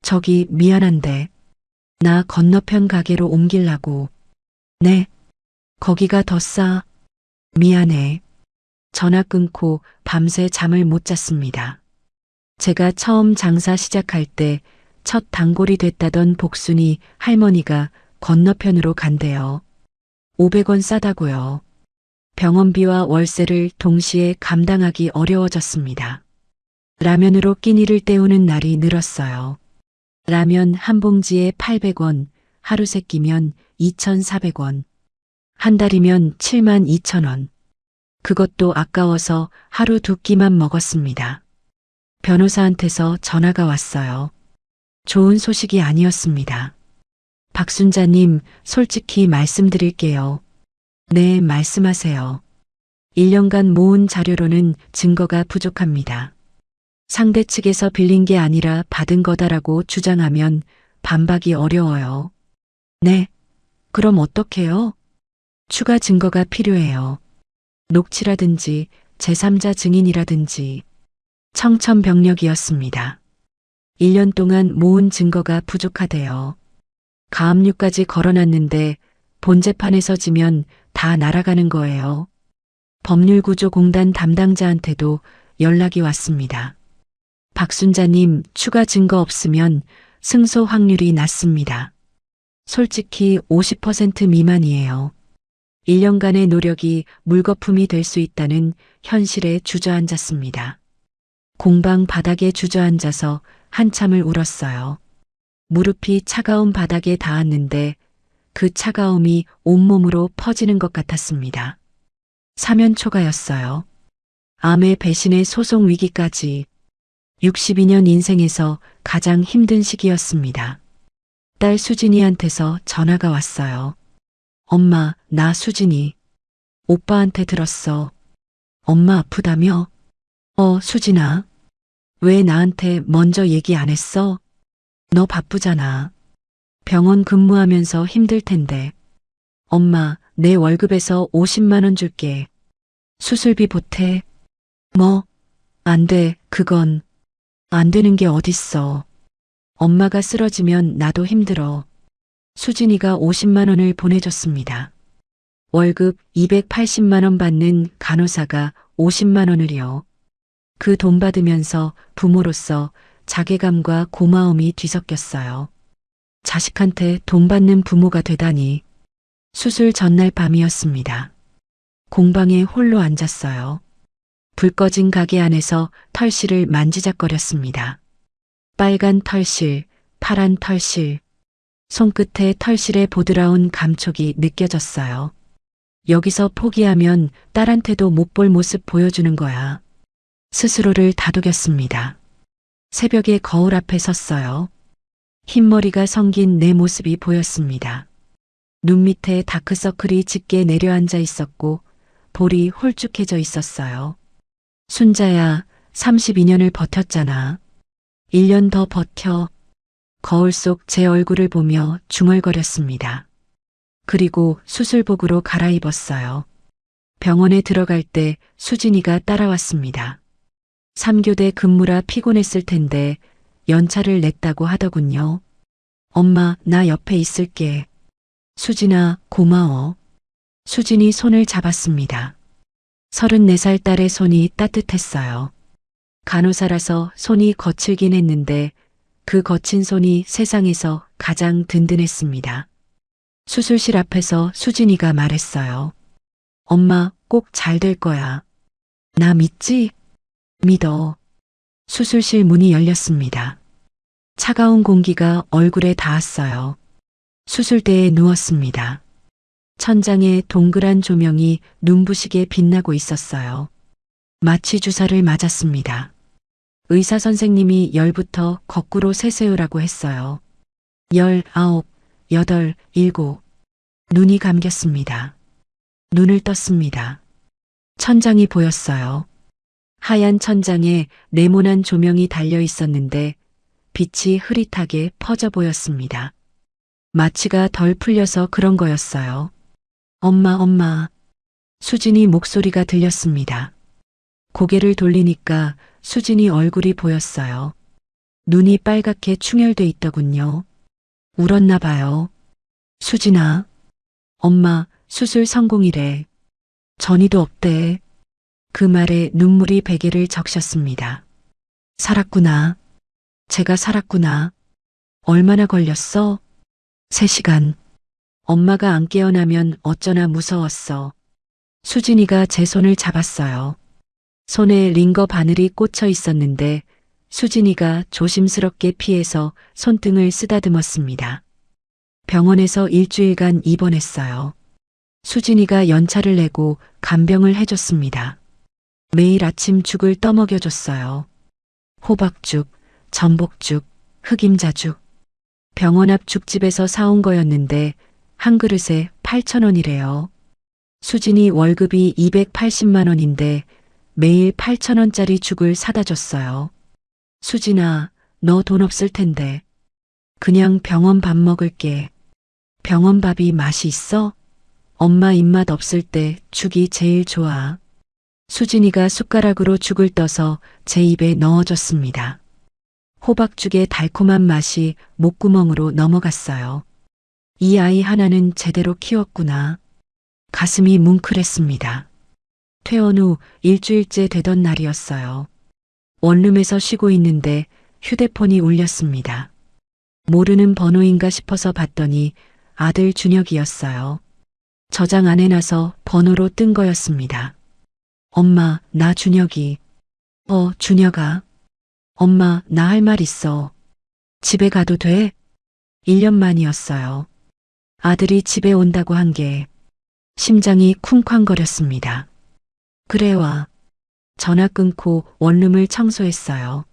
저기 미안한데 나 건너편 가게로 옮기려고. 네. 거기가 더 싸. 미안해. 전화 끊고 밤새 잠을 못 잤습니다. 제가 처음 장사 시작할 때 첫 단골이 됐다던 복순이 할머니가 건너편으로 간대요. 500원 싸다고요. 병원비와 월세를 동시에 감당하기 어려워졌습니다. 라면으로 끼니를 때우는 날이 늘었어요. 라면 한 봉지에 800원, 하루 세 끼면 2,400원. 한 달이면 72,000원. 그것도 아까워서 하루 두 끼만 먹었습니다. 변호사한테서 전화가 왔어요. 좋은 소식이 아니었습니다. 박순자님, 솔직히 말씀드릴게요. 네, 말씀하세요. 1년간 모은 자료로는 증거가 부족합니다. 상대 측에서 빌린 게 아니라 받은 거다라고 주장하면 반박이 어려워요. 네, 그럼 어떡해요? 추가 증거가 필요해요. 녹취라든지 제3자 증인이라든지. 청천벽력이었습니다. 1년 동안 모은 증거가 부족하대요. 가압류까지 걸어놨는데 본재판에서 지면 다 날아가는 거예요. 법률구조공단 담당자한테도 연락이 왔습니다. 박순자님, 추가 증거 없으면 승소 확률이 낮습니다. 솔직히 50% 미만이에요. 1년간의 노력이 물거품이 될 수 있다는 현실에 주저앉았습니다. 공방 바닥에 주저앉아서 한참을 울었어요. 무릎이 차가운 바닥에 닿았는데 그 차가움이 온몸으로 퍼지는 것 같았습니다. 사면초가였어요. 암의 배신의 소송 위기까지. 62년 인생에서 가장 힘든 시기였습니다. 딸 수진이한테서 전화가 왔어요. 엄마, 나 수진이. 오빠한테 들었어. 엄마 아프다며? 수진아. 왜 나한테 먼저 얘기 안 했어? 너 바쁘잖아. 병원 근무하면서 힘들 텐데. 엄마, 내 월급에서 50만 원 줄게. 수술비 보태. 뭐? 안 돼, 그건. 안 되는 게 어딨어. 엄마가 쓰러지면 나도 힘들어. 수진이가 50만 원을 보내줬습니다. 월급 280만 원 받는 간호사가 50만 원을요. 그 돈 받으면서 부모로서 자괴감과 고마움이 뒤섞였어요. 자식한테 돈 받는 부모가 되다니. 수술 전날 밤이었습니다. 공방에 홀로 앉았어요. 불 꺼진 가게 안에서 털실을 만지작거렸습니다. 빨간 털실, 파란 털실. 손끝에 털실의 보드라운 감촉이 느껴졌어요. 여기서 포기하면 딸한테도 못 볼 모습 보여주는 거야. 스스로를 다독였습니다. 새벽에 거울 앞에 섰어요. 흰머리가 성긴 내 모습이 보였습니다. 눈 밑에 다크서클이 짙게 내려앉아 있었고 볼이 홀쭉해져 있었어요. 순자야, 32년을 버텼잖아. 1년 더 버텨. 거울 속 제 얼굴을 보며 중얼거렸습니다. 그리고 수술복으로 갈아입었어요. 병원에 들어갈 때 수진이가 따라왔습니다. 3교대 근무라 피곤했을 텐데 연차를 냈다고 하더군요. 엄마, 나 옆에 있을게. 수진아, 고마워. 수진이 손을 잡았습니다. 34살 딸의 손이 따뜻했어요. 간호사라서 손이 거칠긴 했는데 그 거친 손이 세상에서 가장 든든했습니다. 수술실 앞에서 수진이가 말했어요. 엄마, 꼭 잘 될 거야. 나 믿지? 믿어. 수술실 문이 열렸습니다. 차가운 공기가 얼굴에 닿았어요. 수술대에 누웠습니다. 천장에 동그란 조명이 눈부시게 빛나고 있었어요. 마취 주사를 맞았습니다. 의사 선생님이 열부터 거꾸로 세세우라고 했어요. 19, 8, 7. 눈이 감겼습니다. 눈을 떴습니다. 천장이 보였어요. 하얀 천장에 네모난 조명이 달려 있었는데 빛이 흐릿하게 퍼져 보였습니다. 마취가 덜 풀려서 그런 거였어요. 엄마, 엄마. 수진이 목소리가 들렸습니다. 고개를 돌리니까 수진이 얼굴이 보였어요. 눈이 빨갛게 충혈돼 있더군요. 울었나 봐요. 수진아. 엄마, 수술 성공이래. 전이도 없대. 그 말에 눈물이 베개를 적셨습니다. 살았구나. 제가 살았구나. 얼마나 걸렸어? 3시간. 엄마가 안 깨어나면 어쩌나 무서웠어. 수진이가 제 손을 잡았어요. 손에 링거 바늘이 꽂혀 있었는데 수진이가 조심스럽게 피해서 손등을 쓰다듬었습니다. 병원에서 일주일간 입원했어요. 수진이가 연차를 내고 간병을 해줬습니다. 매일 아침 죽을 떠먹여줬어요. 호박죽, 전복죽, 흑임자죽. 병원 앞 죽집에서 사온 거였는데 한 그릇에 8,000원이래요. 수진이 월급이 280만 원인데 매일 8,000원짜리 죽을 사다 줬어요. 수진아, 너 돈 없을 텐데. 그냥 병원 밥 먹을게. 병원 밥이 맛이 있어? 엄마 입맛 없을 때 죽이 제일 좋아. 수진이가 숟가락으로 죽을 떠서 제 입에 넣어줬습니다. 호박죽의 달콤한 맛이 목구멍으로 넘어갔어요. 이 아이 하나는 제대로 키웠구나. 가슴이 뭉클했습니다. 퇴원 후 일주일째 되던 날이었어요. 원룸에서 쉬고 있는데 휴대폰이 울렸습니다. 모르는 번호인가 싶어서 봤더니 아들 준혁이었어요. 저장 안 해놔서 번호로 뜬 거였습니다. 엄마, 나 준혁이. 준혁아. 엄마, 나 할 말 있어. 집에 가도 돼? 1년 만이었어요. 아들이 집에 온다고 한 게 심장이 쿵쾅거렸습니다. 그래 와. 전화 끊고 원룸을 청소했어요.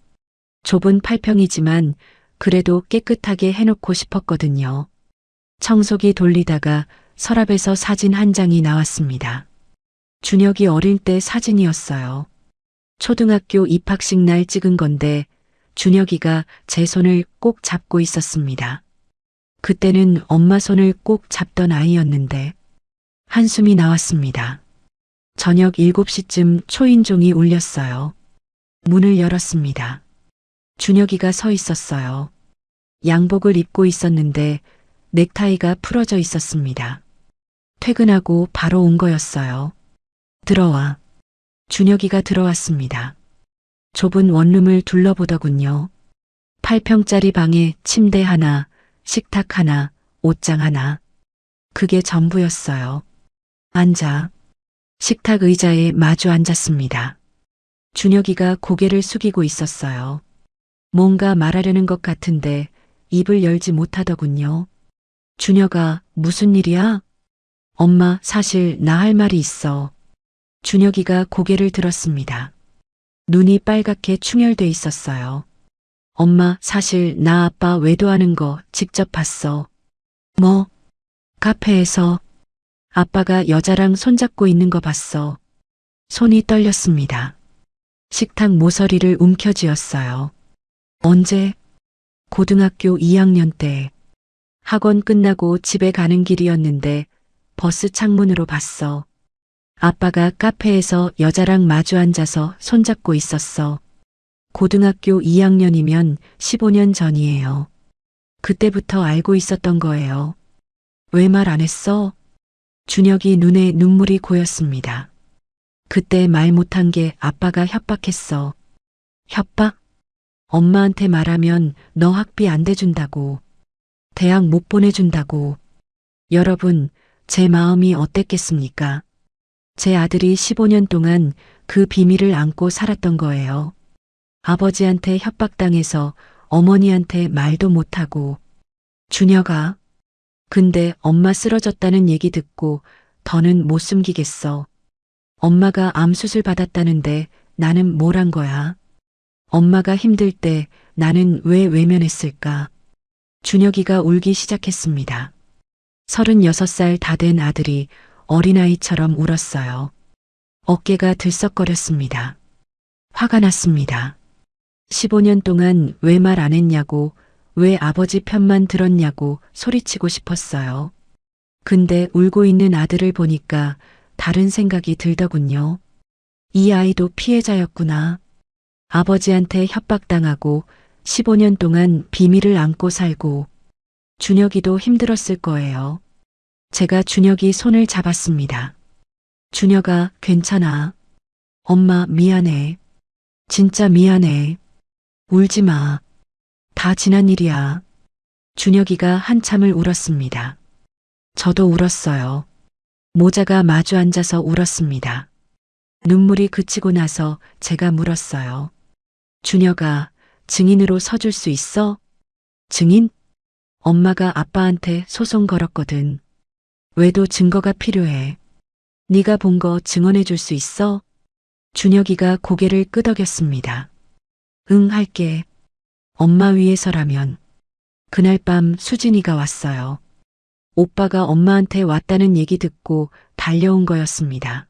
좁은 8평이지만 그래도 깨끗하게 해놓고 싶었거든요. 청소기 돌리다가 서랍에서 사진 한 장이 나왔습니다. 준혁이 어릴 때 사진이었어요. 초등학교 입학식 날 찍은 건데 준혁이가 제 손을 꼭 잡고 있었습니다. 그때는 엄마 손을 꼭 잡던 아이였는데 한숨이 나왔습니다. 저녁 7시쯤 초인종이 울렸어요. 문을 열었습니다. 준혁이가 서 있었어요. 양복을 입고 있었는데 넥타이가 풀어져 있었습니다. 퇴근하고 바로 온 거였어요. 들어와. 준혁이가 들어왔습니다. 좁은 원룸을 둘러보더군요. 8평짜리 방에 침대 하나, 식탁 하나, 옷장 하나. 그게 전부였어요. 앉아. 식탁 의자에 마주 앉았습니다. 준혁이가 고개를 숙이고 있었어요. 뭔가 말하려는 것 같은데 입을 열지 못하더군요. 준혁아, 무슨 일이야? 엄마, 사실 나 할 말이 있어. 준혁이가 고개를 들었습니다. 눈이 빨갛게 충혈돼 있었어요. 엄마, 사실 나 아빠 외도하는 거 직접 봤어. 뭐? 카페에서 아빠가 여자랑 손잡고 있는 거 봤어. 손이 떨렸습니다. 식탁 모서리를 움켜쥐었어요. 언제? 고등학교 2학년 때. 학원 끝나고 집에 가는 길이었는데 버스 창문으로 봤어. 아빠가 카페에서 여자랑 마주 앉아서 손잡고 있었어. 고등학교 2학년이면 15년 전이에요. 그때부터 알고 있었던 거예요. 왜 말 안 했어? 준혁이 눈에 눈물이 고였습니다. 그때 말 못한 게 아빠가 협박했어. 협박? 엄마한테 말하면 너 학비 안 대준다고. 대학 못 보내준다고. 여러분, 제 마음이 어땠겠습니까? 제 아들이 15년 동안 그 비밀을 안고 살았던 거예요. 아버지한테 협박당해서 어머니한테 말도 못하고. 준혁아. 근데 엄마 쓰러졌다는 얘기 듣고 더는 못 숨기겠어. 엄마가 암 수술 받았다는데 나는 뭘 한 거야? 엄마가 힘들 때 나는 왜 외면했을까? 준혁이가 울기 시작했습니다. 36살 다 된 아들이 어린아이처럼 울었어요. 어깨가 들썩거렸습니다. 화가 났습니다. 15년 동안 왜 말 안 했냐고, 왜 아버지 편만 들었냐고 소리치고 싶었어요. 근데 울고 있는 아들을 보니까 다른 생각이 들더군요. 이 아이도 피해자였구나. 아버지한테 협박당하고 15년 동안 비밀을 안고 살고 준혁이도 힘들었을 거예요. 제가 준혁이 손을 잡았습니다. 준혁아, 괜찮아. 엄마 미안해. 진짜 미안해. 울지 마. 다 지난 일이야. 준혁이가 한참을 울었습니다. 저도 울었어요. 모자가 마주 앉아서 울었습니다. 눈물이 그치고 나서 제가 물었어요. 준혁아, 증인으로 서줄 수 있어? 증인? 엄마가 아빠한테 소송 걸었거든. 외도 증거가 필요해. 네가 본 거 증언해 줄 수 있어? 준혁이가 고개를 끄덕였습니다. 응, 할게. 엄마 위해서라면. 그날 밤 수진이가 왔어요. 오빠가 엄마한테 왔다는 얘기 듣고 달려온 거였습니다.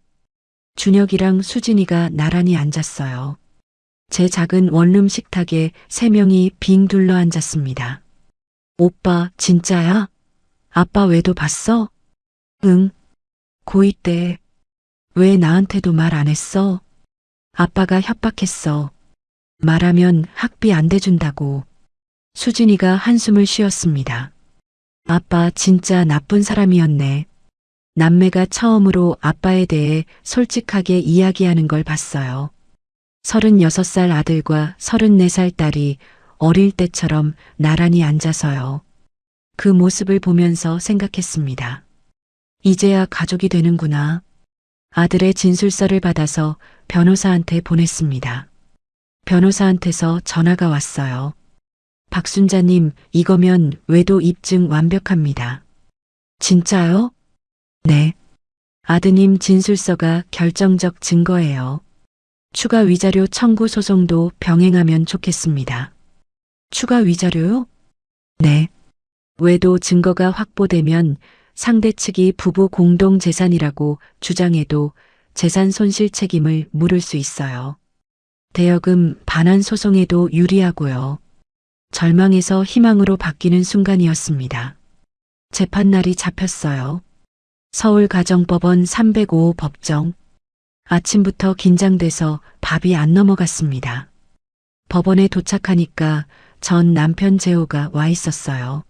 준혁이랑 수진이가 나란히 앉았어요. 제 작은 원룸 식탁에 3명이 빙 둘러 앉았습니다. 오빠, 진짜야? 아빠 외도 봤어? 응. 고2 때. 왜 나한테도 말 안 했어? 아빠가 협박했어. 말하면 학비 안 대준다고. 수진이가 한숨을 쉬었습니다. 아빠 진짜 나쁜 사람이었네. 남매가 처음으로 아빠에 대해 솔직하게 이야기하는 걸 봤어요. 36살 아들과 34살 딸이 어릴 때처럼 나란히 앉아서요. 그 모습을 보면서 생각했습니다. 이제야 가족이 되는구나. 아들의 진술서를 받아서 변호사한테 보냈습니다. 변호사한테서 전화가 왔어요. 박순자님, 이거면 외도 입증 완벽합니다. 진짜요? 네. 아드님 진술서가 결정적 증거예요. 추가 위자료 청구 소송도 병행하면 좋겠습니다. 추가 위자료요? 네. 외도 증거가 확보되면 상대 측이 부부 공동 재산이라고 주장해도 재산 손실 책임을 물을 수 있어요. 대여금 반환 소송에도 유리하고요. 절망에서 희망으로 바뀌는 순간이었습니다. 재판날이 잡혔어요. 서울가정법원 305호 법정. 아침부터 긴장돼서 밥이 안 넘어갔습니다. 법원에 도착하니까 전 남편 재호가 와 있었어요.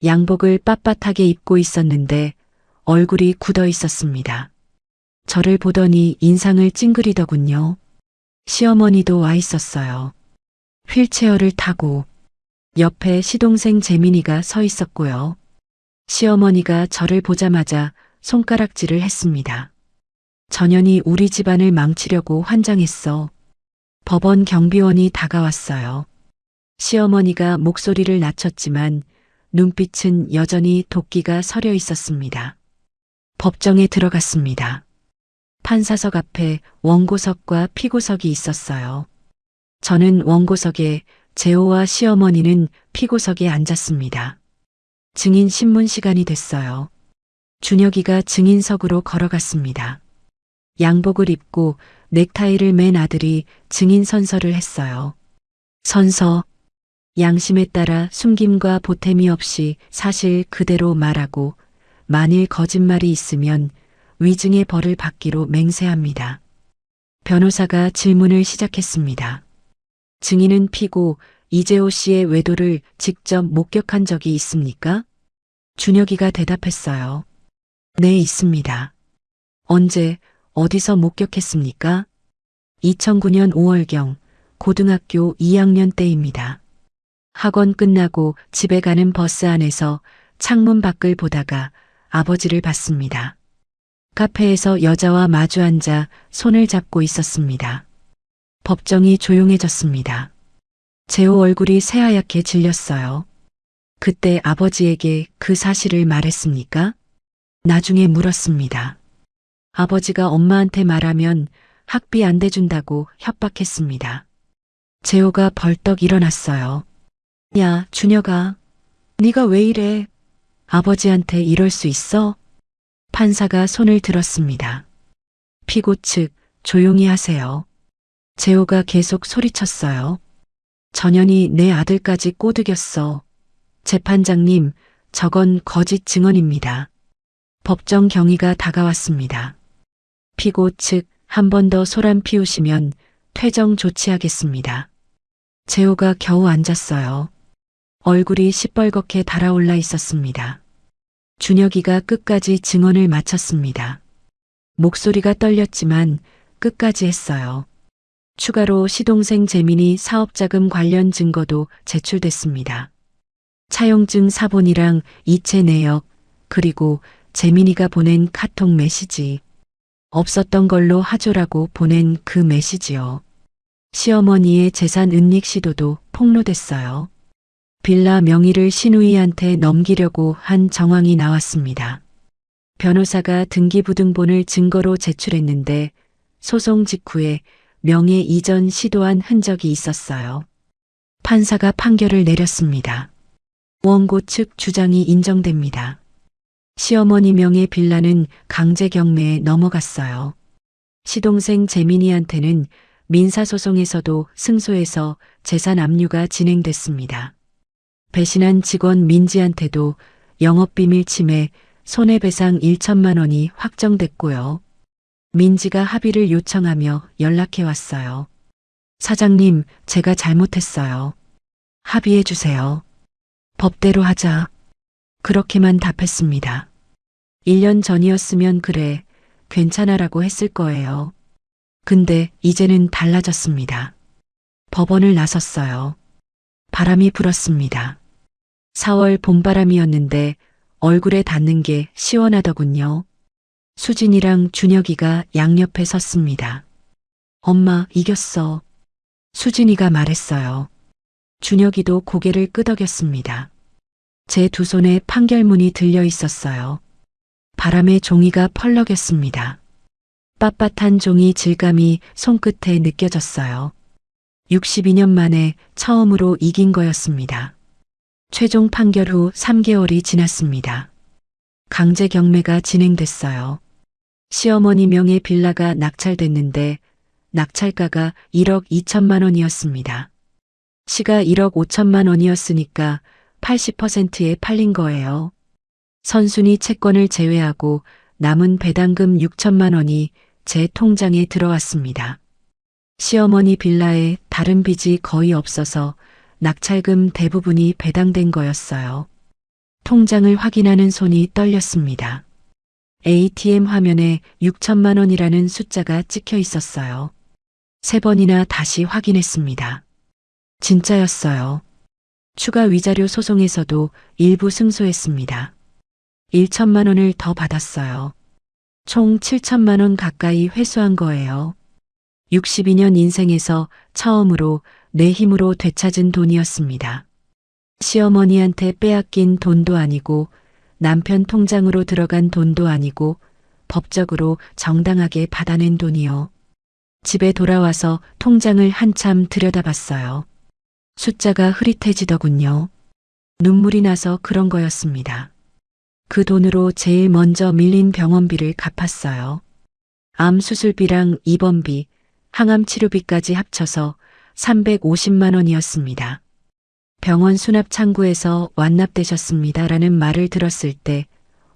양복을 빳빳하게 입고 있었는데 얼굴이 굳어 있었습니다. 저를 보더니 인상을 찡그리더군요. 시어머니도 와 있었어요. 휠체어를 타고 옆에 시동생 재민이가 서 있었고요. 시어머니가 저를 보자마자 손가락질을 했습니다. 전현이 우리 집안을 망치려고 환장했어. 법원 경비원이 다가왔어요. 시어머니가 목소리를 낮췄지만 눈빛은 여전히 도끼가 서려 있었습니다. 법정에 들어갔습니다. 판사석 앞에 원고석과 피고석이 있었어요. 저는 원고석에, 재호와 시어머니는 피고석에 앉았습니다. 증인 신문 시간이 됐어요. 준혁이가 증인석으로 걸어갔습니다. 양복을 입고 넥타이를 맨 아들이 증인 선서를 했어요. 선서. 양심에 따라 숨김과 보탬이 없이 사실 그대로 말하고 만일 거짓말이 있으면 위증의 벌을 받기로 맹세합니다. 변호사가 질문을 시작했습니다. 증인은 피고 이재호 씨의 외도를 직접 목격한 적이 있습니까? 준혁이가 대답했어요. 네, 있습니다. 언제, 어디서 목격했습니까? 2009년 5월경 고등학교 2학년 때입니다. 학원 끝나고 집에 가는 버스 안에서 창문 밖을 보다가 아버지를 봤습니다. 카페에서 여자와 마주 앉아 손을 잡고 있었습니다. 법정이 조용해졌습니다. 재호 얼굴이 새하얗게 질렸어요. 그때 아버지에게 그 사실을 말했습니까? 나중에 물었습니다. 아버지가 엄마한테 말하면 학비 안 대준다고 협박했습니다. 재호가 벌떡 일어났어요. 야, 준혁아, 네가 왜 이래? 아버지한테 이럴 수 있어? 판사가 손을 들었습니다. 피고 측, 조용히 하세요. 재호가 계속 소리쳤어요. 전현이 내 아들까지 꼬드겼어. 재판장님, 저건 거짓 증언입니다. 법정 경위가 다가왔습니다. 피고 측, 한 번 더 소란 피우시면 퇴정 조치하겠습니다. 재호가 겨우 앉았어요. 얼굴이 시뻘겋게 달아올라 있었습니다. 준혁이가 끝까지 증언을 마쳤습니다. 목소리가 떨렸지만 끝까지 했어요. 추가로 시동생 재민이 사업자금 관련 증거도 제출됐습니다. 차용증 사본이랑 이체 내역, 그리고 재민이가 보낸 카톡 메시지. 없었던 걸로 하조라고 보낸 그 메시지요. 시어머니의 재산 은닉 시도도 폭로됐어요. 빌라 명의를 시누이한테 넘기려고 한 정황이 나왔습니다. 변호사가 등기부등본을 증거로 제출했는데 소송 직후에 명예 이전 시도한 흔적이 있었어요. 판사가 판결을 내렸습니다. 원고 측 주장이 인정됩니다. 시어머니 명의 빌라는 강제 경매에 넘어갔어요. 시동생 재민이한테는 민사소송에서도 승소해서 재산 압류가 진행됐습니다. 배신한 직원 민지한테도 영업비밀 침해 손해배상 1천만 원이 확정됐고요. 민지가 합의를 요청하며 연락해 왔어요. 사장님, 제가 잘못했어요. 합의해 주세요. 법대로 하자. 그렇게만 답했습니다. 1년 전이었으면 그래, 괜찮아라고 했을 거예요. 근데 이제는 달라졌습니다. 법원을 나섰어요. 바람이 불었습니다. 4월 봄바람이었는데 얼굴에 닿는 게 시원하더군요. 수진이랑 준혁이가 양옆에 섰습니다. 엄마, 이겼어. 수진이가 말했어요. 준혁이도 고개를 끄덕였습니다. 제 두 손에 판결문이 들려 있었어요. 바람에 종이가 펄럭였습니다. 빳빳한 종이 질감이 손끝에 느껴졌어요. 62년 만에 처음으로 이긴 거였습니다. 최종 판결 후 3개월이 지났습니다. 강제 경매가 진행됐어요. 시어머니 명의 빌라가 낙찰됐는데 낙찰가가 1억 2천만 원이었습니다. 시가 1억 5천만 원이었으니까 80%에 팔린 거예요. 선순위 채권을 제외하고 남은 배당금 6천만 원이 제 통장에 들어왔습니다. 시어머니 빌라에 다른 빚이 거의 없어서 낙찰금 대부분이 배당된 거였어요. 통장을 확인하는 손이 떨렸습니다. ATM 화면에 6천만 원이라는 숫자가 찍혀 있었어요. 3번이나 다시 확인했습니다. 진짜였어요. 추가 위자료 소송에서도 일부 승소했습니다. 1천만 원을 더 받았어요. 총 7천만 원 가까이 회수한 거예요. 62년 인생에서 처음으로 내 힘으로 되찾은 돈이었습니다. 시어머니한테 빼앗긴 돈도 아니고 남편 통장으로 들어간 돈도 아니고 법적으로 정당하게 받아낸 돈이요. 집에 돌아와서 통장을 한참 들여다봤어요. 숫자가 흐릿해지더군요. 눈물이 나서 그런 거였습니다. 그 돈으로 제일 먼저 밀린 병원비를 갚았어요. 암 수술비랑 입원비, 항암 치료비까지 합쳐서 350만 원이었습니다. 병원 수납 창구에서 완납되셨습니다라는 말을 들었을 때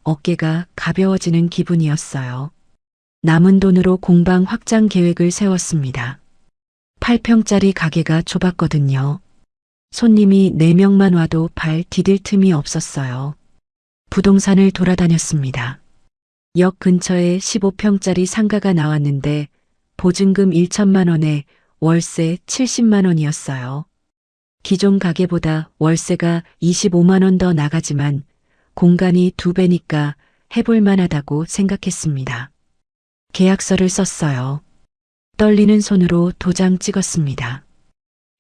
어깨가 가벼워지는 기분이었어요. 남은 돈으로 공방 확장 계획을 세웠습니다. 8평짜리 가게가 좁았거든요. 손님이 4명만 와도 발 디딜 틈이 없었어요. 부동산을 돌아다녔습니다. 역 근처에 15평짜리 상가가 나왔는데 보증금 1천만 원에 월세 70만 원이었어요. 기존 가게보다 월세가 25만 원 더 나가지만 공간이 2배니까 해볼 만하다고 생각했습니다. 계약서를 썼어요. 떨리는 손으로 도장 찍었습니다.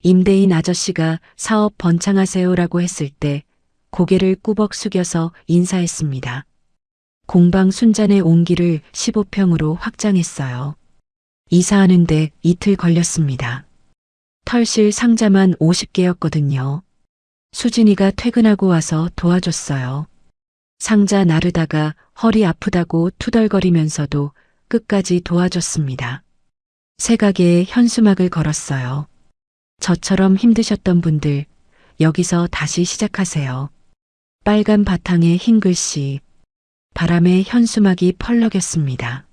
임대인 아저씨가 사업 번창하세요라고 했을 때 고개를 꾸벅 숙여서 인사했습니다. 공방 순잔의 온기를 15평으로 확장했어요. 이사하는데 이틀 걸렸습니다. 털실 상자만 50개였거든요. 수진이가 퇴근하고 와서 도와줬어요. 상자 나르다가 허리 아프다고 투덜거리면서도 끝까지 도와줬습니다. 새 가게에 현수막을 걸었어요. 저처럼 힘드셨던 분들, 여기서 다시 시작하세요. 빨간 바탕에 흰 글씨, 바람에 현수막이 펄럭였습니다.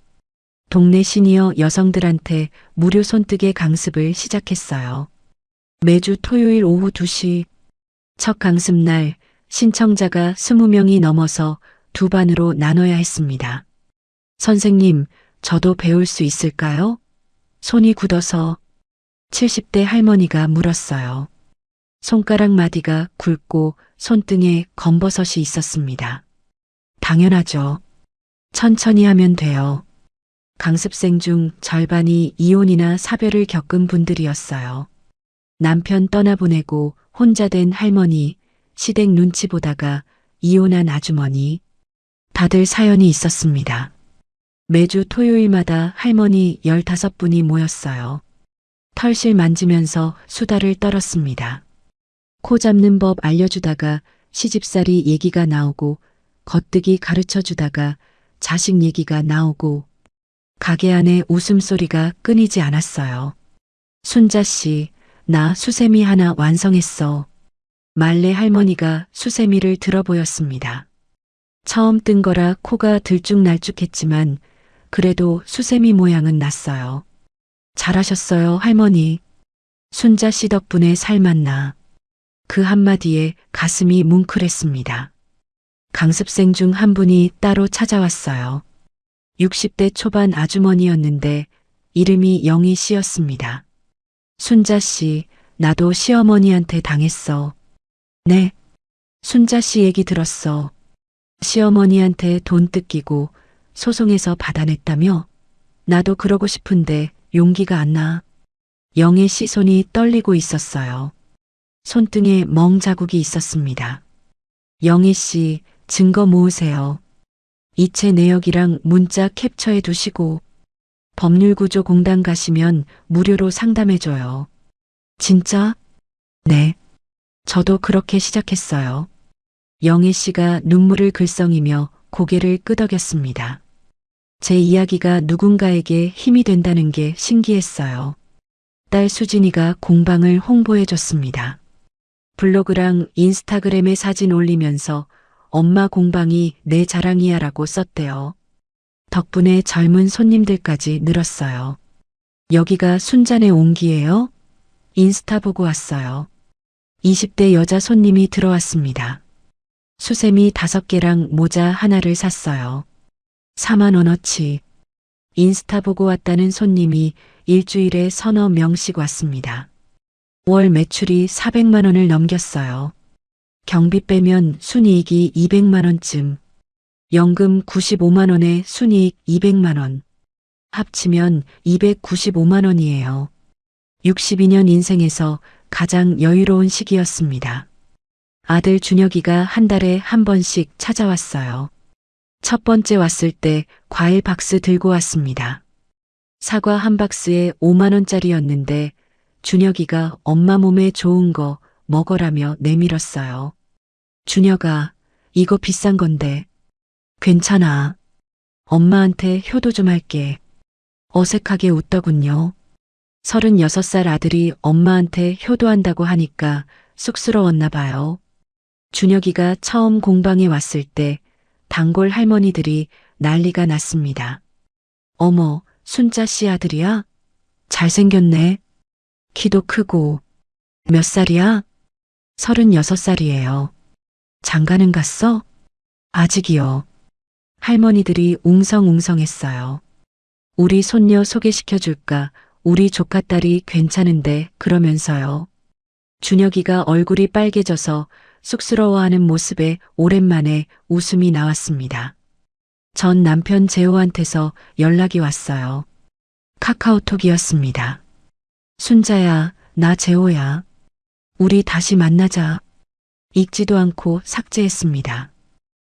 동네 시니어 여성들한테 무료 손뜨개 강습을 시작했어요. 매주 토요일 오후 2시, 첫 강습날 신청자가 20명이 넘어서 2반으로 나눠야 했습니다. 선생님, 저도 배울 수 있을까요? 손이 굳어서 70대 할머니가 물었어요. 손가락 마디가 굵고 손등에 검버섯이 있었습니다. 당연하죠. 천천히 하면 돼요. 강습생 중 절반이 이혼이나 사별을 겪은 분들이었어요. 남편 떠나보내고 혼자 된 할머니, 시댁 눈치 보다가 이혼한 아주머니, 다들 사연이 있었습니다. 매주 토요일마다 할머니 15분이 모였어요. 털실 만지면서 수다를 떨었습니다. 코 잡는 법 알려주다가 시집살이 얘기가 나오고 겉뜨기 가르쳐주다가 자식 얘기가 나오고 가게 안에 웃음소리가 끊이지 않았어요. 순자씨, 나 수세미 하나 완성했어. 말레 할머니가 수세미를 들어 보였습니다. 처음 뜬 거라 코가 들쭉날쭉했지만 그래도 수세미 모양은 났어요. 잘하셨어요, 할머니. 순자씨 덕분에 살맛나. 그 한마디에 가슴이 뭉클했습니다. 강습생 중 한 분이 따로 찾아왔어요. 60대 초반 아주머니였는데 이름이 영희 씨였습니다. 순자 씨, 나도 시어머니한테 당했어. 네. 순자 씨 얘기 들었어. 시어머니한테 돈 뜯기고 소송해서 받아냈다며? 나도 그러고 싶은데 용기가 안 나. 영희 씨 손이 떨리고 있었어요. 손등에 멍 자국이 있었습니다. 영희 씨, 증거 모으세요. 이체 내역이랑 문자 캡처해 두시고 법률구조공단 가시면 무료로 상담해줘요. 진짜? 네. 저도 그렇게 시작했어요. 영희 씨가 눈물을 글썽이며 고개를 끄덕였습니다. 제 이야기가 누군가에게 힘이 된다는 게 신기했어요. 딸 수진이가 공방을 홍보해줬습니다. 블로그랑 인스타그램에 사진 올리면서 엄마 공방이 내 자랑이야 라고 썼대요. 덕분에 젊은 손님들까지 늘었어요. 여기가 순잔의 온기예요? 인스타 보고 왔어요. 20대 여자 손님이 들어왔습니다. 수세미 5개랑 모자 하나를 샀어요. 4만 원어치. 인스타 보고 왔다는 손님이 일주일에 서너 명씩 왔습니다. 월 매출이 400만 원을 넘겼어요. 경비 빼면 순이익이 200만 원쯤. 연금 95만 원에 순이익 200만 원. 합치면 295만 원이에요. 62년 인생에서 가장 여유로운 시기였습니다. 아들 준혁이가 한 달에 한 번씩 찾아왔어요. 첫 번째 왔을 때 과일 박스 들고 왔습니다. 사과 한 박스에 5만 원짜리였는데 준혁이가 엄마 몸에 좋은 거 먹어라며 내밀었어요. 준혁아, 이거 비싼 건데. 괜찮아. 엄마한테 효도 좀 할게. 어색하게 웃더군요. 36살 아들이 엄마한테 효도한다고 하니까 쑥스러웠나 봐요. 준혁이가 처음 공방에 왔을 때 단골 할머니들이 난리가 났습니다. 어머, 순자 씨 아들이야? 잘생겼네. 키도 크고. 몇 살이야? 36살이에요. 장가는 갔어? 아직이요. 할머니들이 웅성웅성했어요. 우리 손녀 소개시켜줄까? 우리 조카딸이 괜찮은데 그러면서요. 준혁이가 얼굴이 빨개져서 쑥스러워하는 모습에 오랜만에 웃음이 나왔습니다. 전 남편 재호한테서 연락이 왔어요. 카카오톡이었습니다. 순자야, 나 재호야. 우리 다시 만나자. 읽지도 않고 삭제했습니다.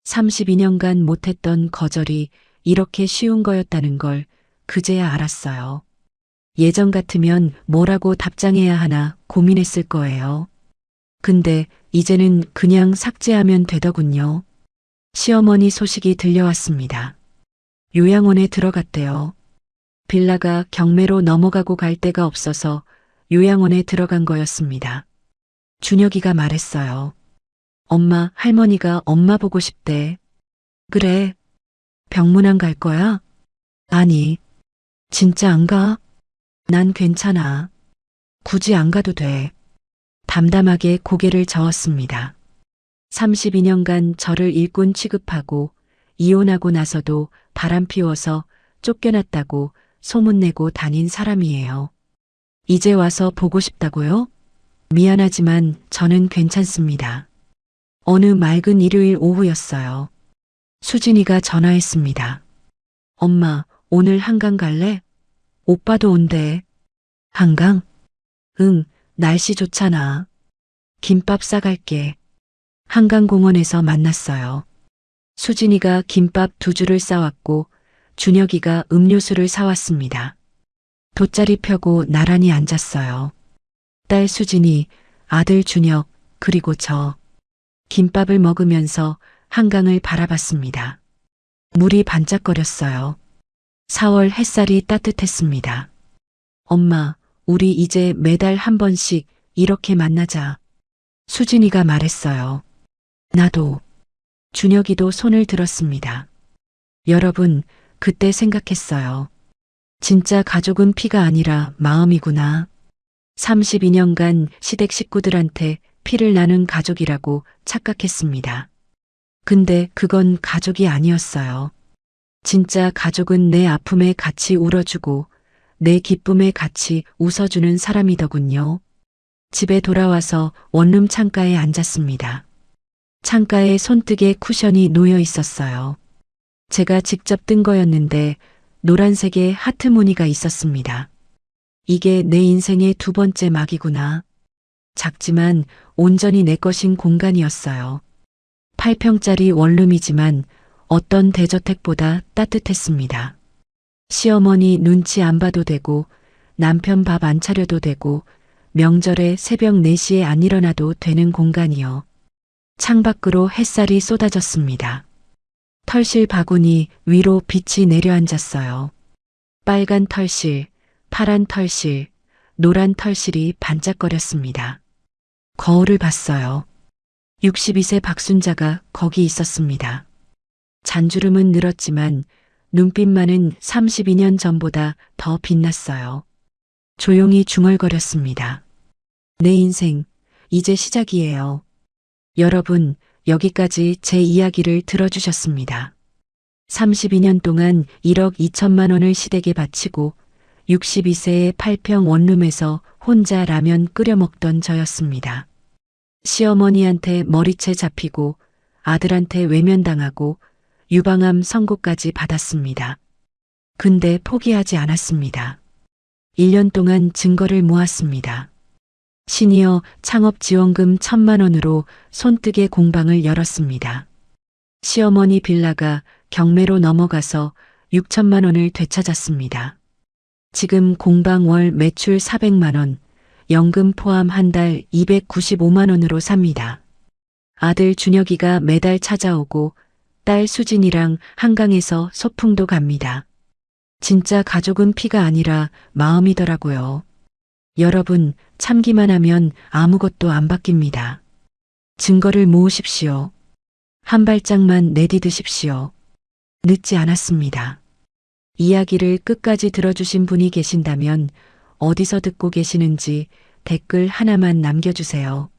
32년간 못했던 거절이 이렇게 쉬운 거였다는 걸 그제야 알았어요. 예전 같으면 뭐라고 답장해야 하나 고민했을 거예요. 근데 이제는 그냥 삭제하면 되더군요. 시어머니 소식이 들려왔습니다. 요양원에 들어갔대요. 빌라가 경매로 넘어가고 갈 데가 없어서 요양원에 들어간 거였습니다. 준혁이가 말했어요. 엄마, 할머니가 엄마 보고 싶대. 그래. 병문안 갈 거야? 아니. 진짜 안 가? 난 괜찮아. 굳이 안 가도 돼. 담담하게 고개를 저었습니다. 32년간 저를 일꾼 취급하고 이혼하고 나서도 바람 피워서 쫓겨났다고 소문내고 다닌 사람이에요. 이제 와서 보고 싶다고요? 미안하지만 저는 괜찮습니다. 어느 맑은 일요일 오후였어요. 수진이가 전화했습니다. 엄마, 오늘 한강 갈래? 오빠도 온대. 한강? 응, 날씨 좋잖아. 김밥 싸갈게. 한강공원에서 만났어요. 수진이가 김밥 2줄을 싸왔고 준혁이가 음료수를 사왔습니다. 돗자리 펴고 나란히 앉았어요. 딸 수진이, 아들 준혁, 그리고 저. 김밥을 먹으면서 한강을 바라봤습니다. 물이 반짝거렸어요. 4월 햇살이 따뜻했습니다. 엄마, 우리 이제 매달 한 번씩 이렇게 만나자. 수진이가 말했어요. 나도. 준혁이도 손을 들었습니다. 여러분, 그때 생각했어요. 진짜 가족은 피가 아니라 마음이구나. 32년간 시댁 식구들한테 피를 나눈 가족이라고 착각했습니다. 근데 그건 가족이 아니었어요. 진짜 가족은 내 아픔에 같이 울어주고 내 기쁨에 같이 웃어주는 사람이더군요. 집에 돌아와서 원룸 창가에 앉았습니다. 창가에 손뜨개 쿠션이 놓여 있었어요. 제가 직접 뜬 거였는데 노란색의 하트 무늬가 있었습니다. 이게 내 인생의 2번째 막이구나. 작지만 온전히 내 것인 공간이었어요. 8평짜리 원룸이지만 어떤 대저택보다 따뜻했습니다. 시어머니 눈치 안 봐도 되고 남편 밥 안 차려도 되고 명절에 새벽 4시에 안 일어나도 되는 공간이요. 창밖으로 햇살이 쏟아졌습니다. 털실 바구니 위로 빛이 내려앉았어요. 빨간 털실, 파란 털실, 노란 털실이 반짝거렸습니다. 거울을 봤어요. 62세 박순자가 거기 있었습니다. 잔주름은 늘었지만 눈빛만은 32년 전보다 더 빛났어요. 조용히 중얼거렸습니다. 내 인생, 이제 시작이에요. 여러분, 여기까지 제 이야기를 들어주셨습니다. 32년 동안 1억 2천만 원을 시댁에 바치고 62세의 8평 원룸에서 혼자 라면 끓여 먹던 저였습니다. 시어머니한테 머리채 잡히고 아들한테 외면당하고 유방암 선고까지 받았습니다. 근데 포기하지 않았습니다. 1년 동안 증거를 모았습니다. 시니어 창업지원금 1,000만 원으로 손뜨개 공방을 열었습니다. 시어머니 빌라가 경매로 넘어가서 6천만 원을 되찾았습니다. 지금 공방 월 매출 400만 원, 연금 포함 한 달 295만 원으로 삽니다. 아들 준혁이가 매달 찾아오고 딸 수진이랑 한강에서 소풍도 갑니다. 진짜 가족은 피가 아니라 마음이더라고요. 여러분, 참기만 하면 아무것도 안 바뀝니다. 증거를 모으십시오. 한 발짝만 내디드십시오. 늦지 않았습니다. 이야기를 끝까지 들어주신 분이 계신다면 어디서 듣고 계시는지 댓글 하나만 남겨주세요.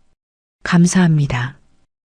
감사합니다.